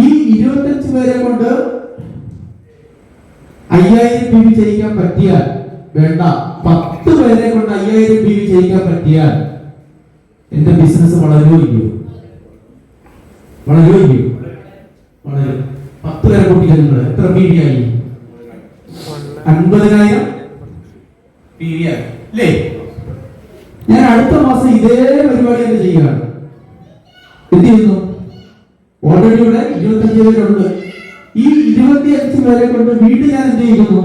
ഈ 25 പേരെ കൊണ്ട് 5000 PV ചെയ്യിക്കാൻ പറ്റിയാൽ, വേണ്ട 10 പേരെ കൊണ്ട് 5000 PV ചെയ്യിക്കാൻ പറ്റിയാൽ എന്റെ ബിസിനസ് വളരുമോ ഇല്ലയോ? വളരുമോ ഇല്ലയോ? വളരെ 10 പേരെ കൂട്ടിയാൽ നിങ്ങൾ എത്ര PV ആയി? 50,000 PV ആയി അല്ലേ? ഞാൻ അടുത്ത മാസം ഇതേ പരിപാടി തന്നെ ചെയ്യുകയാണ്. എന്ത് ചെയ്യുന്നു? ഓൾറെഡി ഇവിടെ 25 പേരുണ്ട്. ഈ 25 പേരെ കൊണ്ട് വീണ്ടും ഞാൻ എന്ത് ചെയ്യുന്നു?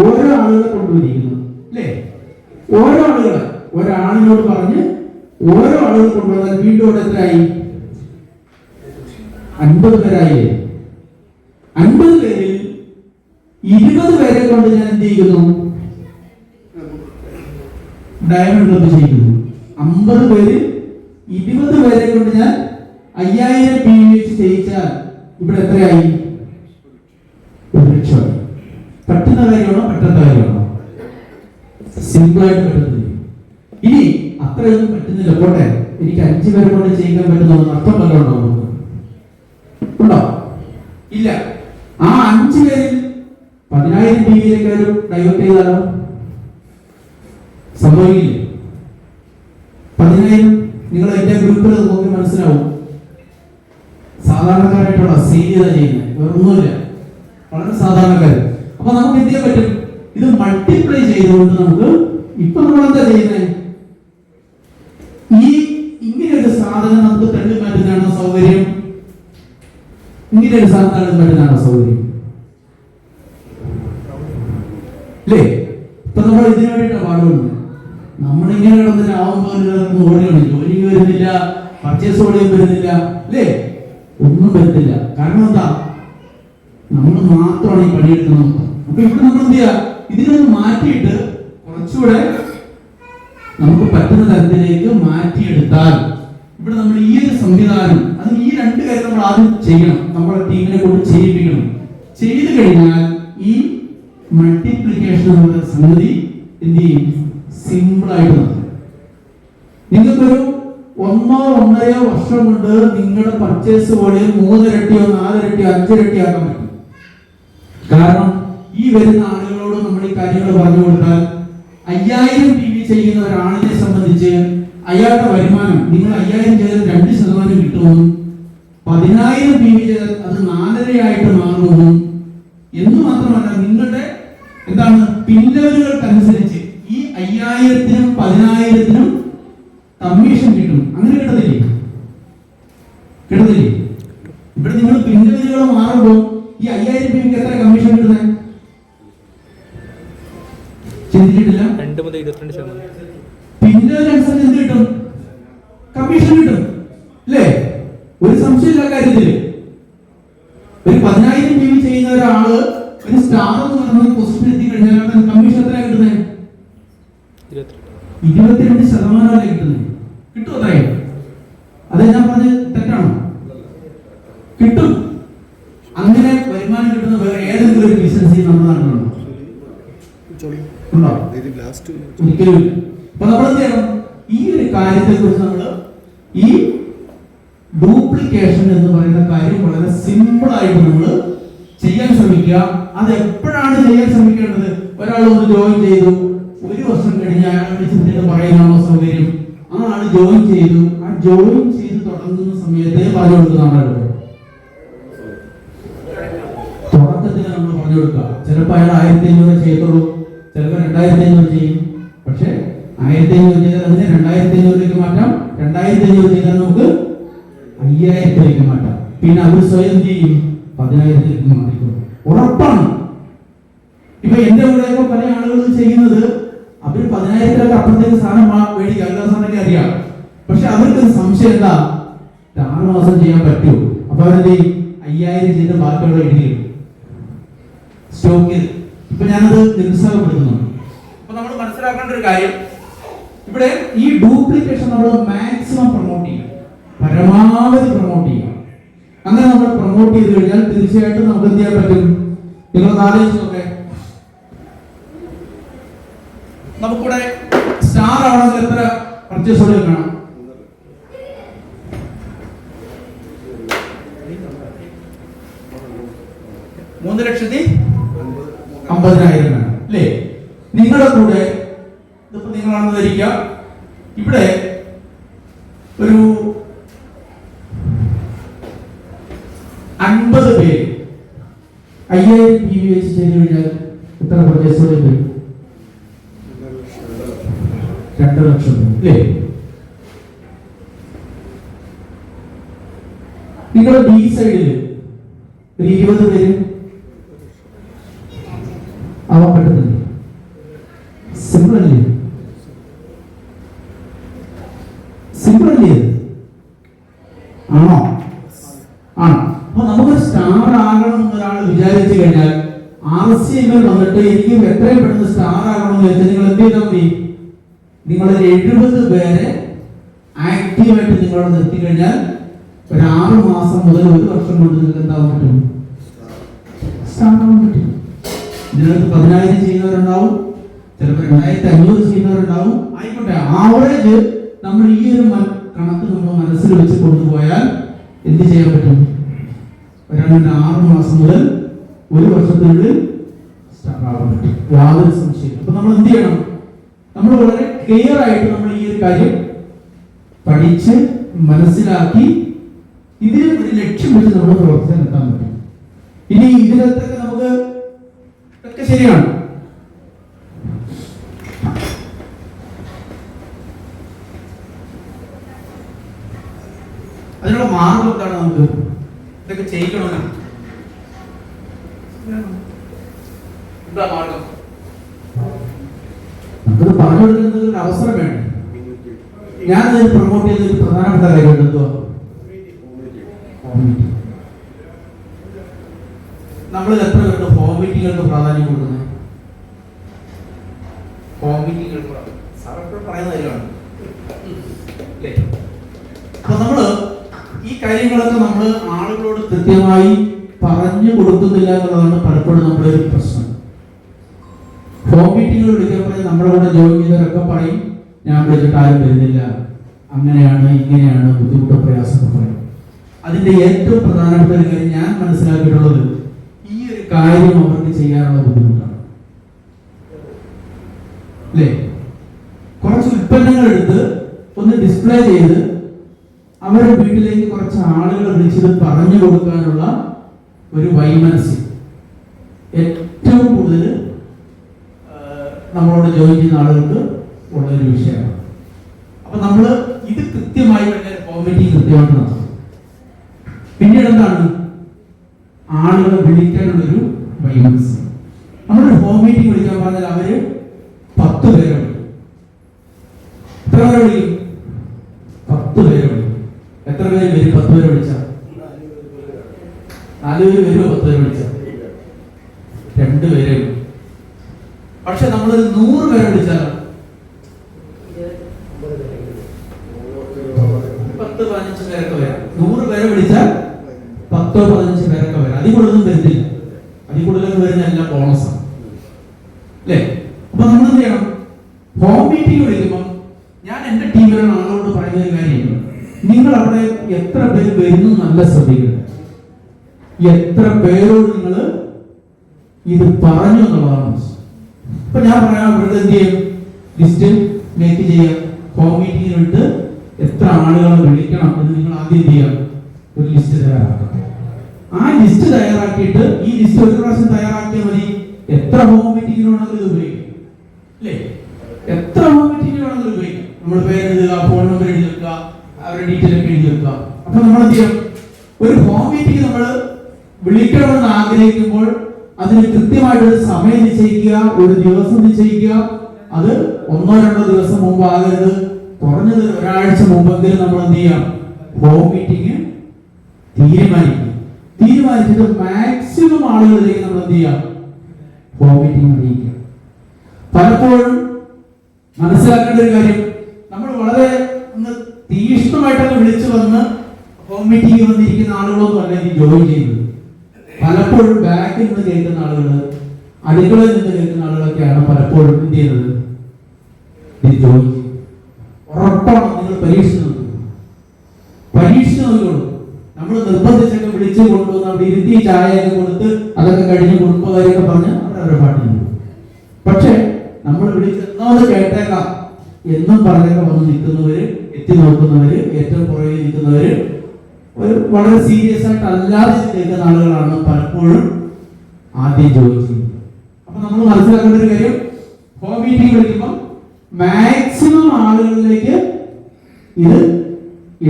ഓരോ ആളുകളെ കൊണ്ടുവരിക്കുന്നു അല്ലേ? ഓരോ ആളുകളെ ഒരാളിനോട് പറഞ്ഞ് ഓരോ ആളുകൾ കൊണ്ടുവന്നാൽ വീണ്ടും ഇവിടെ എത്രയായി? 50 പേരായി. 50 പേരിൽ 20 പേരെ കൊണ്ട് ഞാൻ എന്ത് ചെയ്യുന്നു? ഡയമണ്ട് ക്ലബ് ചെയ്യുന്നു. 50 പേര് 20 പേരെ കൊണ്ട് ഞാൻ 5000 PV വെച്ച് ചെയ്യിച്ചാൽ ഇവിടെ എത്രയായി? 1,00,000. പറ്റുന്ന കാര്യമാണോ? പറ്റാത്ത കാര്യമാണോ? സിമ്പിൾ ആയിട്ട് പറ്റുന്നില്ല. ഇനി അത്രയൊന്നും പറ്റുന്നില്ല, പോട്ടെ, എനിക്ക് 5 പേരെ കൊണ്ട് ചെയ്യിക്കാൻ പറ്റുന്ന അർത്ഥം വല്ലതും ഉണ്ടോ? ഇല്ല. ആ 5 പേരിൽ 10,000 PV ഡൈവേർട്ട് ചെയ്താലോ? സംഭവിക്കില്ലേ? 10,000 നിങ്ങൾ എന്റെ ഗ്രൂപ്പിൽ നോക്കി മനസ്സിലാവും. സാധാരണക്കാരായിട്ടുള്ള സീരിയത ചെയ്യുന്നത് വേറൊന്നുമില്ല, വളരെ സാധാരണക്കാർ. അപ്പൊ നമുക്ക് എന്ത് ചെയ്യാൻ പറ്റും? ഇത് മൾട്ടിപ്ലൈ ചെയ്തുകൊണ്ട് നമുക്ക് ഇപ്പൊ നമ്മൾ എന്താ ചെയ്യുന്നത്? ഇങ്ങനെ ഒരു സാധനം നമുക്ക് തള്ളി മാറ്റുന്നതാണോ സൗകര്യം? ഇങ്ങനെ ഒരു സാധനം തള്ളി മാറ്റുന്നതാണോ സൗകര്യം? അല്ലേ? ഇപ്പൊ നമ്മൾ ഇതിനു വേണ്ടിയിട്ടാണ് പാടുന്നത്. നമ്മളിങ്ങനെ കിടന്ന് രാവുമ്പോൾ ഓടിയാണ്, ജോലി വരുന്നില്ല, പർച്ചേസ് ഓടിയും വരുന്നില്ല അല്ലേ? ഒന്നും വരുന്നില്ല. കാരണം എന്താ? നമ്മൾ മാത്രമാണ് ഈ പണിയെടുക്കുന്നത്. അപ്പൊ ഇവിടെ നമ്മൾ എന്ത് ചെയ്യാ? ഇതിനൊന്ന് മാറ്റിയിട്ട് കുറച്ചുകൂടെ നമുക്ക് പറ്റുന്ന തരത്തിലേക്ക് മാറ്റിയെടുത്താൽ ഇവിടെ നമ്മൾ ഈ ഒരു സംവിധാനം, അതിന് ഈ 2 കാര്യം നമ്മൾ ആദ്യം ചെയ്യണം. നമ്മുടെ ടീമിനെ കൊണ്ട് ചെയ്യിപ്പിക്കണം. ചെയ്തു കഴിഞ്ഞാൽ ഈ മൾട്ടിപ്ലിക്കേഷൻ എന്ന സംഗതി എന്ത് ചെയ്യും? സിമ്പിൾ ആയിട്ട് നടക്കും. നിങ്ങൾക്കൊരു 1-1.5 വർഷം കൊണ്ട് നിങ്ങളുടെ പർച്ചേസ് വോളിയം 3 ഇരട്ടിയോ 4 ഇരട്ടിയോ 5 ഇരട്ടിയോ ആക്കാൻ പറ്റും. കാരണം ഈ വരുന്ന ആളുകളോട് നമ്മൾ ഈ കാര്യങ്ങൾ പറഞ്ഞു കൊടുത്താൽ 5000 PV ചെയ്യുന്ന ഒരാളിനെ സംബന്ധിച്ച് അയാളുടെ വരുമാനം നിങ്ങൾ 5000 ചെയ്താൽ 2% കിട്ടുമെന്നും 10000 PV ചെയ്താൽ അത് 4.5 മാറുമെന്നും എന്ന് മാത്രമല്ല നിങ്ങളുടെ എന്താണ് പിൻലെവലുകൾക്കനുസരിച്ച് ഈ 5000-നും 10000-നും കമ്മീഷൻ കിട്ടും. അങ്ങനെ കിട്ടത്തില്ലേ? കിട്ടത്തില്ലേ? ഇവിടെ നിങ്ങൾ പിൻലെവലുകൾ മാറുമ്പോൾ ഈ 5000 PVക്ക് എത്ര കമ്മീഷൻ കിട്ടുന്നത് ചിന്തിച്ചിട്ടില്ല? 2 മുതൽ 22%. പിൻലെവലനുസരിച്ച് എന്ത് കിട്ടും? കമ്മീഷൻ കിട്ടും അല്ലേ? ഒരു സംശയമില്ല കാര്യത്തില്. ഒരു 10000 PV ചെയ്യുന്ന ഒരാള് ഒരു സ്റ്റാർ എന്ന് പറയുന്ന പൊസിഷൻ എത്തിക്കഴിഞ്ഞാൽ കമ്മീഷൻ എത്ര കിട്ടുന്നത്? 22% കിട്ടുന്നത്. കിട്ടും അത്രയും? അത് ഞാൻ പറഞ്ഞത് തെറ്റാണോ? കിട്ടും. അങ്ങനെ വരുമാനം കിട്ടുന്ന വേറെ ഏതെങ്കിലും ഒരു ബിസിനസ് നമ്മുടെ നാട്ടിലുണ്ടോ? ഒരിക്കലും ഇല്ല. അപ്പൊ നമ്മൾ എന്ത് ചെയ്യണം? ഈ ഒരു കാര്യത്തെ കുറിച്ച് നമ്മൾ ഈ ഡ്യൂപ്ലിക്കേഷൻ എന്ന് പറയുന്ന കാര്യം വളരെ സിമ്പിൾ ആയിട്ട് നമ്മൾ ചെയ്യാൻ ശ്രമിക്കുക. അത് എപ്പോഴാണ് ചെയ്യാൻ ശ്രമിക്കേണ്ടത്? ഒരാൾ ഒന്ന് ജോയിൻ ചെയ്തു, 1 വർഷം കഴിഞ്ഞ് അയാളുടെ ചിന്തയിൽ പറയുന്നതാണോ സൗകര്യം? ആ ആള് ജോയിൻ ചെയ്തു, ആ ജോയിൻ ചെയ്ത് തുടങ്ങുന്ന സമയത്ത് പറഞ്ഞു കൊടുക്കുന്നതാണ്. തുടക്കത്തിൽ നമ്മൾ പറഞ്ഞു കൊടുക്കുക. ചിലപ്പോൾ അയാൾ 1500 ചെയ്യത്തുള്ളൂ, ചിലപ്പോൾ 2500 ചെയ്യും. പക്ഷെ 1500 ചെയ്താൽ അതിനെ 2500 മാറ്റാം, 2500 ചെയ്താൽ നമുക്ക് 5000 മാറ്റാം. പിന്നെ അവർ സ്വയം ചെയ്യും 10000 മാറിക്കും. ഉറപ്പാണ്. ഇപ്പൊ എന്റെ കൂടെയൊക്കെ പല ആളുകളും ചെയ്യുന്നത് അവര് 10000 അപ്പുറത്തേക്ക് സാധനം മേടിക്കുക, എല്ലാ സാധനം അറിയാം. പക്ഷെ അവർക്ക് സംശയം എന്താ? 6 മാസം ചെയ്യാൻ പറ്റുമോ? അപ്പൊ അവരെന്ത് 5000 ചെയ്ത് ബാക്കിയുള്ള ഇടിയും സ്റ്റോക്കിൽ. ഇപ്പൊ ഞാനത് നിരുത്സാഹപ്പെടുത്തുന്നുണ്ട്. അപ്പൊ നമ്മൾ മനസ്സിലാക്കേണ്ട ഒരു കാര്യം, ഇവിടെ ഈ ഡ്യൂപ്ലിക്കേഷൻ നമ്മൾ മാക്സിമം പ്രൊമോട്ട് ചെയ്യും, പരമാവധി പ്രൊമോട്ട് ചെയ്യും. അങ്ങനെ നമ്മൾ പ്രൊമോട്ട് ചെയ്ത് കഴിഞ്ഞാൽ തീർച്ചയായിട്ടും നമുക്ക് എന്ത് ചെയ്യാൻ പറ്റും? നിങ്ങൾ ആലോചിച്ചൊക്കെ നമുക്കിവിടെ സ്റ്റാർ ആവണമെങ്കിൽ എത്ര പർച്ചേസ് ഓർഡർ വേണം? 3,50,000 വേണം അല്ലേ? നിങ്ങളുടെ കൂടെ ഇതിപ്പോ നിങ്ങളാണെന്ന് ധരിക്കുക, ഇവിടെ ഒരു 50 പേര് 5000 PV വെച്ച് ചെയ്ത് കഴിഞ്ഞാൽ എത്ര പർച്ചേസ് ഓർഡർ വരും? 2 ലക്ഷം അല്ലേ? നിങ്ങൾ ബി സൈഡില് ഒരു 20 പേര് ആവാൻ പറ്റുന്നില്ല. സിമ്പിൾ അല്ലേ? സിമ്പിൾ അല്ലേ? ആണോ? ആണ്. അപ്പൊ നമുക്കൊരു സ്റ്റാർ ആകണം എന്നൊരാൾ വിചാരിച്ചു കഴിഞ്ഞാൽ RCMൽ വന്നിട്ട് എനിക്ക് എത്രയും പെട്ടെന്ന് സ്റ്റാർ ആകണം എന്ന് വെച്ചാൽ നിങ്ങൾ എന്ത് ചെയ്താൽ മതി? നിങ്ങളൊരു 70 പേരെ ആക്റ്റീവായിട്ട് നിങ്ങളോട് നിർത്തി കഴിഞ്ഞാൽ ഒരു 6 മാസം മുതൽ 1 വർഷം കൊണ്ട് നിങ്ങൾക്ക് എന്താവാൻ പറ്റും? സ്റ്റാർ ആവാൻ പറ്റും. ഇതിനകത്ത് 10000 ചെയ്യുന്നവരുണ്ടാവും, ചിലപ്പോൾ 2500 ചെയ്യുന്നവരുണ്ടാവും. ആയിക്കോട്ടെ, ആവറേജ് നമ്മൾ ഈ ഒരു കണക്ക് നമ്മൾ മനസ്സിൽ വെച്ച് കൊണ്ടുപോയാൽ എന്ത് ചെയ്യാൻ പറ്റും? ഒരാളുടെ 6 മാസം മുതൽ 1 വർഷത്തിനുള്ളിൽ സ്റ്റാർ ആവാൻ പറ്റും, യാതൊരു സംശയം. അപ്പൊ നമ്മൾ എന്ത് ചെയ്യണം? നമ്മൾ വളരെ ക്ലിയർ ആയിട്ട് നമ്മൾ ഈ ഒരു കാര്യം പഠിച്ച് മനസ്സിലാക്കി ഇതിന് ഒരു ലക്ഷ്യം വെച്ച് നമ്മൾ പ്രവർത്തിക്കാൻ എത്താൻ പറ്റും. ഇനി ഇതിനകത്തൊക്കെ നമുക്ക് ഒക്കെ ശരിയാണ്. അതിനുള്ള മാർഗം എന്താണ്? നമുക്ക് ഇതൊക്കെ ചെയ്യിക്കണമെന്ന് എന്താ മാർഗം? നമുക്കത് പറഞ്ഞു കൊടുക്കുന്നത് ഒരു അവസരം വേണം. ഞാൻ പ്രൊമോട്ട് ചെയ്ത ഒരു പ്രധാനപ്പെട്ട കാര്യം എന്തുവാ? നമ്മൾ എത്ര പേർക്ക് ഹോം മീറ്റിങ്ങുകൾക്ക് പ്രാധാന്യം കൊടുക്കുന്നത്? ഹോം മീറ്റിങ്ങുകൾക്ക് പറയുന്ന കാര്യമാണ്. അപ്പൊ നമ്മള് ഈ കാര്യങ്ങളൊക്കെ നമ്മൾ ആളുകളോട് കൃത്യമായി പറഞ്ഞു കൊടുക്കുന്നില്ല എന്നുള്ളതാണ് പലപ്പോഴും നമ്മുടെ ഒരു പ്രശ്നം. ഹോം മീറ്റിങ്ങുകൾ വിളിക്കാൻ പറഞ്ഞാൽ നമ്മുടെ കൂടെ ജോയിൻ ചെയ്തവരൊക്കെ പറയും, ഞാൻ വിളിച്ചിട്ട് ആരും വരുന്നില്ല, അങ്ങനെയാണ് ഇങ്ങനെയാണ്, ബുദ്ധിമുട്ട് പ്രയാസമൊക്കെ പറയും. അതിന്റെ ഏറ്റവും പ്രധാനപ്പെട്ട ഒരു കാര്യം ഞാൻ മനസ്സിലാക്കിയിട്ടുള്ളത്, ഈ ഒരു കാര്യം അവർക്ക് ചെയ്യാനുള്ള ബുദ്ധിമുട്ടാണ് അല്ലേ? കുറച്ച് ഉൽപ്പന്നങ്ങൾ എടുത്ത് ഒന്ന് ഡിസ്പ്ലേ ചെയ്ത് അവരുടെ വീട്ടിലേക്ക് കുറച്ച് ആളുകൾ വിളിച്ചത് പറഞ്ഞു കൊടുക്കാനുള്ള ഒരു വൈമനസ്യം ഏറ്റവും കൂടുതൽ നമ്മളോട് ജോയിൻ ചെയ്യുന്ന ആളുകൾക്ക് ഉള്ളൊരു വിഷയമാണ്. അപ്പൊ നമ്മൾ ഇത് കൃത്യമായി കോമിറ്റി കൃത്യമായിട്ട് നടത്തും. പിന്നീട് എന്താണ് ആളുകളെ വിളിക്കാനുള്ളൊരു വൈമനസ്യം. നമ്മളൊരു ഹോം മീറ്റിംഗ് വിളിക്കാൻ പറഞ്ഞാൽ അവര് 10 പേരെ വിളിക്കും. എത്ര പേരെ വിളിക്കും? 10 പേരെ വിളിക്കും. എത്ര പേര് വരും? 10 പേരെ വിളിച്ചാൽ 4 പേര് വരുമോ? 10 പേരെ വിളിച്ചാൽ 2 പേരെ വിളിക്കും. പക്ഷെ നമ്മളൊരു 100 പേരെ വിളിച്ചാൽ 10-15 പേരൊക്കെ വരാം. 100 പേരെ വിളിച്ചാൽ 10-15 പേരൊക്കെ വരാം. അതിൽ കൂടുതലൊന്നും വരുന്നില്ല. അതിൽ കൂടുതലൊക്കെ വരുന്ന എല്ലാം ബോണസാണ് അല്ലേ? അപ്പൊ നമ്മൾ എന്ത് ചെയ്യണം? ഹോം മീറ്റിംഗ് വിളിക്കുമ്പോൾ ഞാൻ എന്റെ ടീമിലുള്ള ആളോട് പറയുന്ന ഒരു കാര്യമുണ്ട്. നിങ്ങൾ അവിടെ എത്ര പേര് വരുന്നു നല്ല ശ്രദ്ധിക്കണം. എത്ര പേരോട് നിങ്ങൾ ഇത് പറഞ്ഞു എന്നുള്ളതാണ്. അപ്പൊ ഞാൻ പറയാം, അവരുടെ എന്ത് ചെയ്യും? ലിസ്റ്റ് മേക്ക് ചെയ്യാം. ഹോം മീറ്റിംഗിൽ വിട്ട് എത്ര ആളുകളെ വിളിക്കണം എന്ന് നിങ്ങൾ ആദ്യം എന്ത് ചെയ്യാം? ഒരു ലിസ്റ്റ് തയ്യാറാക്കാം. ആ ലിസ്റ്റ് തയ്യാറാക്കിയിട്ട് ഈ ലിസ്റ്റ് ഒരു പ്രാവശ്യം തയ്യാറാക്കിയാൽ മതി. എത്ര ഹോം മീറ്റിംഗിന് വേണമെങ്കിലും ഇത് ഉപയോഗിക്കാം അല്ലേ? എത്ര ഹോം മീറ്റിംഗിന് വേണമെങ്കിലും ഉപയോഗിക്കാം. നമ്മൾ പേര് എഴുതുക, ഫോൺ നമ്പർ എഴുതി വെക്കുക, അവരുടെ ഡീറ്റെയിൽ ഒക്കെ എഴുതി വെക്കുക. അപ്പൊ നമ്മൾ എന്ത് ചെയ്യണം? ഒരു ഹോം മീറ്റിംഗ് നമ്മൾ വിളിക്കണമെന്ന് ആഗ്രഹിക്കുമ്പോൾ അതിന് കൃത്യമായിട്ടൊരു സമയം നിശ്ചയിക്കുക, ഒരു ദിവസം നിശ്ചയിക്കുക. അത് 1-2 ദിവസം മുമ്പ് ആകരുത്. കുറഞ്ഞത് ഒരാഴ്ച മുമ്പെങ്കിലും നമ്മൾ എന്ത് ചെയ്യാം? ഹോം മീറ്റിംഗ് തീരുമാനിച്ചിട്ട് മാക്സിമം ആളുകളിലേക്ക് നമ്മൾ എന്ത് ചെയ്യാം? ഹോം മീറ്റിംഗ് അറിയിക്കുക. പലപ്പോഴും മനസ്സിലാക്കേണ്ട ഒരു കാര്യം, നമ്മൾ വളരെ ഒന്ന് തീക്ഷ്ണമായിട്ടൊക്കെ വിളിച്ചു വന്ന് ഹോം മീറ്റിംഗ് വന്നിരിക്കുന്ന ആളുകളൊന്നും അല്ല ഇത് ജോയിൻ ചെയ്യുന്നത്. പലപ്പോഴും ബാക്കിൽ നിന്ന് കേൾക്കുന്ന ആളുകൾ, അടുക്കളയിൽ നിന്ന് കേൾക്കുന്ന ആളുകളൊക്കെയാണ് പലപ്പോഴും എന്ത് ചെയ്യുന്നത്? ഇത് ജോയിൻ ചെയ്യും. ഉറപ്പാണ്. നിങ്ങൾ പരീക്ഷിച്ച് നോക്കിക്കോളൂ. നമ്മൾ നിർബന്ധിച്ചൊക്കെ വിളിച്ചു കൊണ്ടുവന്ന് അവിടെ ഇരുത്തി ചായയൊക്കെ കൊടുത്ത് അതൊക്കെ കഴിഞ്ഞ് കുടുംബകാര്യമൊക്കെ പറഞ്ഞ് അവരവരുടെ പാട്ടിൽ നിൽക്കും. പക്ഷെ നമ്മൾ വിളിച്ചെന്നത് കേട്ടേക്കാം എന്നും പറഞ്ഞൊക്കെ വന്ന് നിൽക്കുന്നവര്, എത്തി നോക്കുന്നവര്, ഏറ്റവും പുറകിൽ നിൽക്കുന്നവര്, ഒരു വളരെ സീരിയസ് ആയിട്ട് അല്ലാതെ കേൾക്കുന്ന ആളുകളാണ് പലപ്പോഴും ആദ്യം ജോയിൻ ചെയ്യുന്നത്. അപ്പൊ നമ്മൾ മനസ്സിലാക്കേണ്ട ഒരു കാര്യം, ഹോം മീറ്റിംഗ് വിളിക്കുമ്പോൾ മാക്സിമം ആളുകളിലേക്ക് ഇത്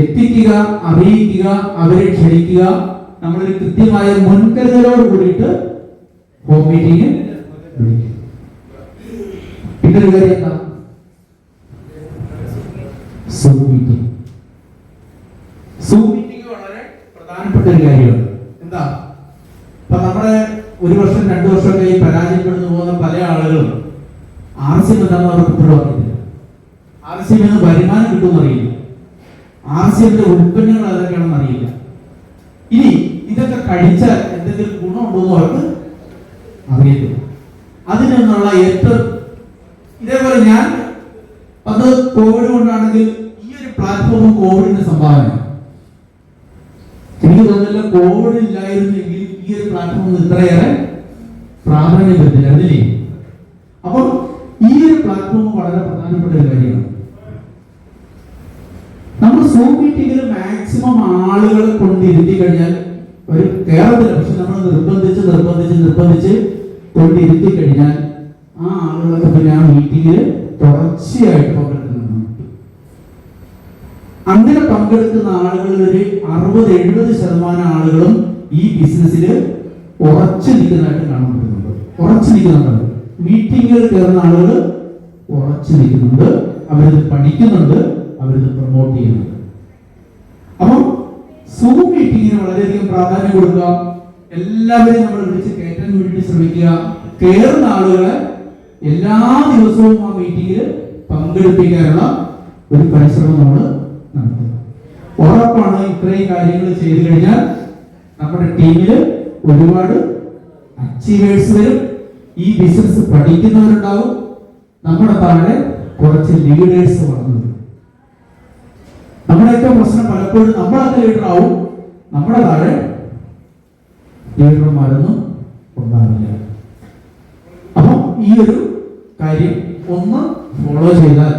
എത്തിക്കുക, അറിയിക്കുക, അവരെ ക്ഷണിക്കുക. നമ്മളൊരു കൃത്യമായ മുൻകരുതലോട് കൂടിയിട്ട് ഹോം മീറ്റിംഗ് വിളിക്കും. പിന്നെ ഒരു കാര്യം എന്താ? Zoom meeting. സൂം മീറ്റിംഗ് വളരെ പ്രധാനപ്പെട്ട ഒരു കാര്യമാണ്. എന്താ? അപ്പൊ നമ്മുടെ 1 വർഷം 2 വർഷമൊക്കെ ഈ പരാജയപ്പെടുന്നു പോകുന്ന പല ആളുകളും RCM എന്താണെന്ന് അവർക്ക് ഇപ്പോഴും അറിയില്ല. RCM എന്ന് വരുമാനം കിട്ടുമെന്ന് അറിയില്ല. RCMന്റെ ഉൽപ്പന്നങ്ങൾ ഏതൊക്കെയാണെന്ന് അറിയില്ല. ഇനി ഇതൊക്കെ കഴിച്ചാൽ എന്തെങ്കിലും ഗുണമുണ്ടോന്ന് അവർക്ക് അറിയത്തില്ല. അതിനുള്ള ഏറ്റവും ഇതേപോലെ ഞാൻ അത് കോവിഡ് കൊണ്ടാണെങ്കിൽ ഈ ഒരു പ്ലാറ്റ്ഫോം കോവിഡിന്റെ സംഭാവന. എനിക്ക് തോന്നുന്നില്ല കോവിഡ് ഇല്ലായിരുന്നെങ്കിൽ ഈ ഒരു പ്ലാറ്റ്ഫോം ഇത്രയേറെ പ്രാധാന്യം വരുന്നില്ല അതില്ലേ. അപ്പോൾ ഈ ഒരു പ്ലാറ്റ്ഫോം വളരെ പ്രധാനപ്പെട്ട ഒരു കാര്യമാണ്. നമ്മൾ സൂം മീറ്റിംഗിൽ മാക്സിമം ആളുകളെ കൊണ്ടിരുത്തി കഴിഞ്ഞാൽ ഒരു കേരളത്തിലെ, പക്ഷെ നമ്മൾ നിർബന്ധിച്ച് കൊണ്ടിരുത്തി കഴിഞ്ഞാൽ ആ ആളുകളൊക്കെ പിന്നെ ആ മീറ്റിംഗിൽ തുടർച്ചയായിട്ട് പങ്കെടുക്കുന്നുണ്ട്. അങ്ങനെ പങ്കെടുക്കുന്ന ആളുകളിൽ ഒരു 60-70% ആളുകളും ഈ ബിസിനസ്സിൽ ഉറച്ചു നിൽക്കുന്നതായിട്ട് കാണാൻ പറ്റുന്നുണ്ട്. മീറ്റിംഗുകൾ കയറുന്ന ആളുകൾ ഉറച്ചു നിൽക്കുന്നുണ്ട്, അവരിത് പഠിക്കുന്നുണ്ട്, അവരിത് പ്രൊമോട്ട് ചെയ്യുന്നുണ്ട്. അപ്പം സൂം മീറ്റിങ്ങിന് വളരെയധികം പ്രാധാന്യം കൊടുക്കുക. എല്ലാവരെയും നമ്മൾ വിളിച്ച് കയറ്റാൻ വേണ്ടി ശ്രമിക്കുക. കയറുന്ന ആളുകളെ എല്ലാ ദിവസവും ആ മീറ്റിംഗിൽ പങ്കെടുപ്പിക്കാനുള്ള ഒരു പരിശ്രമം നമ്മൾ നടത്തുക. ഉറപ്പാണ് ഇത്രയും കാര്യങ്ങൾ ചെയ്തു കഴിഞ്ഞാൽ നമ്മുടെ ടീമിൽ ഒരുപാട് അച്ചീവേഴ്സ് വരും. ഈ ബിസിനസ് പഠിക്കുന്നവരുണ്ടാവും. നമ്മുടെ താഴെ കുറച്ച് ലീഡേഴ്സ് വളർന്നു വരും. നമ്മുടെയൊക്കെ പ്രശ്നം പലപ്പോഴും നമ്മളൊക്കെ ലീഡർ ആവും, നമ്മുടെ താഴെ ലീഡർമാരൊന്നും ഉണ്ടാവില്ല. അപ്പം ഈ ഒരു കാര്യം ഒന്ന് ഫോളോ ചെയ്താൽ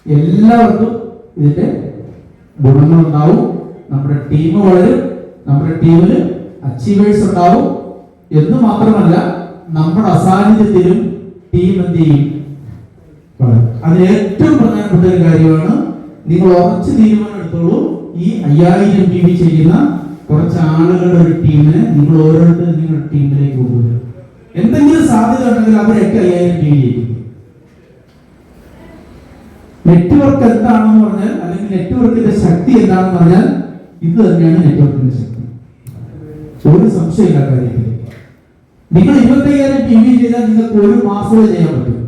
എല്ലാവർക്കും ഇതിന്റെ ഗുണങ്ങളുണ്ടാവും. നമ്മുടെ ടീം വളരും, നമ്മുടെ ടീമിൽ അച്ചീവേഴ്സ് ഉണ്ടാവും എന്ന് മാത്രമല്ല നമ്മുടെ അസാന്നിധ്യത്തിലും ടീം എന്ത് ചെയ്യും. അതിന് ഏറ്റവും പ്രധാനപ്പെട്ട ഒരു കാര്യമാണ്, നിങ്ങൾ ഉറച്ച് തീരുമാനം എടുത്തോളൂ. ഈ 5000 PV ചെയ്യുന്ന കുറച്ച് ആളുകളുടെ ഒരു ടീമിനെ നിങ്ങൾ ഓരോരുത്തരും നിങ്ങളുടെ ടീമിലേക്ക് കൊണ്ടുവരും. എന്തെങ്കിലും സാധ്യത ഉണ്ടെങ്കിൽ അവരൊക്കെ 5000 PV ചെയ്യും. നെറ്റ്വർക്ക് എന്താണെന്ന് പറഞ്ഞാൽ, അല്ലെങ്കിൽ നെറ്റ്വർക്കിന്റെ ശക്തി എന്താണെന്ന് പറഞ്ഞാൽ ഇത് തന്നെയാണ് നെറ്റ്വർക്കിന്റെ ശക്തി. ഒരു സംശയമില്ല കാര്യത്തിൽ. നിങ്ങൾ 25,000 PV ചെയ്താൽ നിങ്ങൾക്ക് ഒരു മാസമേ ചെയ്യാൻ പറ്റും.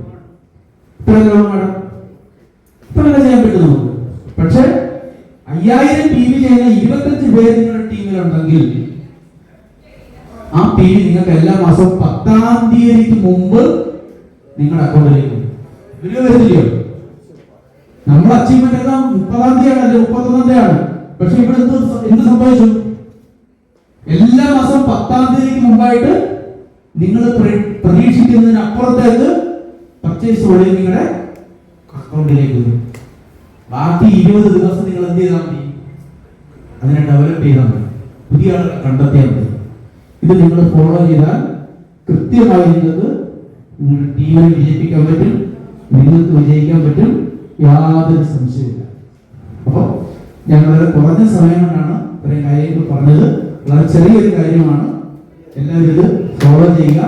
ഇത്ര ചെയ്യാൻ പറ്റും നമുക്ക്. പക്ഷെ 5000 PV ചെയ്യുന്ന 25 പേര് നിങ്ങളുടെ ടീമിലുണ്ടെങ്കിൽ ആ PV നിങ്ങൾക്ക് എല്ലാ മാസവും 10-ാം തീയതിക്ക് മുമ്പ് നിങ്ങളുടെ അക്കൗണ്ടിലേക്ക് വരില്ലയോ? നമ്മുടെ അച്ചീവ്മെന്റ് എല്ലാം 30-ാം തീയതിയാണ്, അല്ലെ 31-ാം തീയതിയാണ്. പക്ഷെ ഇവിടെ എന്ത് സംഭവിച്ചു? എല്ലാ മാസവും 10-ാം തീയതിക്ക് മുമ്പായിട്ട് നിങ്ങൾ പ്രതീക്ഷിക്കുന്നതിന് അപ്പുറത്തേക്ക് പർച്ചേസ് വഴി നിങ്ങളുടെ അക്കൗണ്ടിലേക്ക് വരും. ബാക്കി 20 ദിവസം നിങ്ങൾ എന്ത് ചെയ്താൽ മതി? അതിനെ ഡെവലപ്പ് ചെയ്താൽ മതി, പുതിയ ആളുകളെ കണ്ടെത്തിയാൽ മതി. ഇത് നിങ്ങൾ ഫോളോ ചെയ്താൽ കൃത്യമായി നിങ്ങൾക്ക് നിങ്ങളുടെ ടീമിനെ വിജയിപ്പിക്കാൻ പറ്റും, നിങ്ങൾക്ക് വിജയിക്കാൻ പറ്റും, യാതൊരു സംശയമില്ല. അപ്പോൾ ഞാൻ വളരെ കുറഞ്ഞ സമയം കൊണ്ടാണ് ഇത്രയും കാര്യങ്ങൾ പറഞ്ഞത്. വളരെ ചെറിയൊരു കാര്യമാണ്. എല്ലാവരും ഇത് ഫോളോ ചെയ്യുക.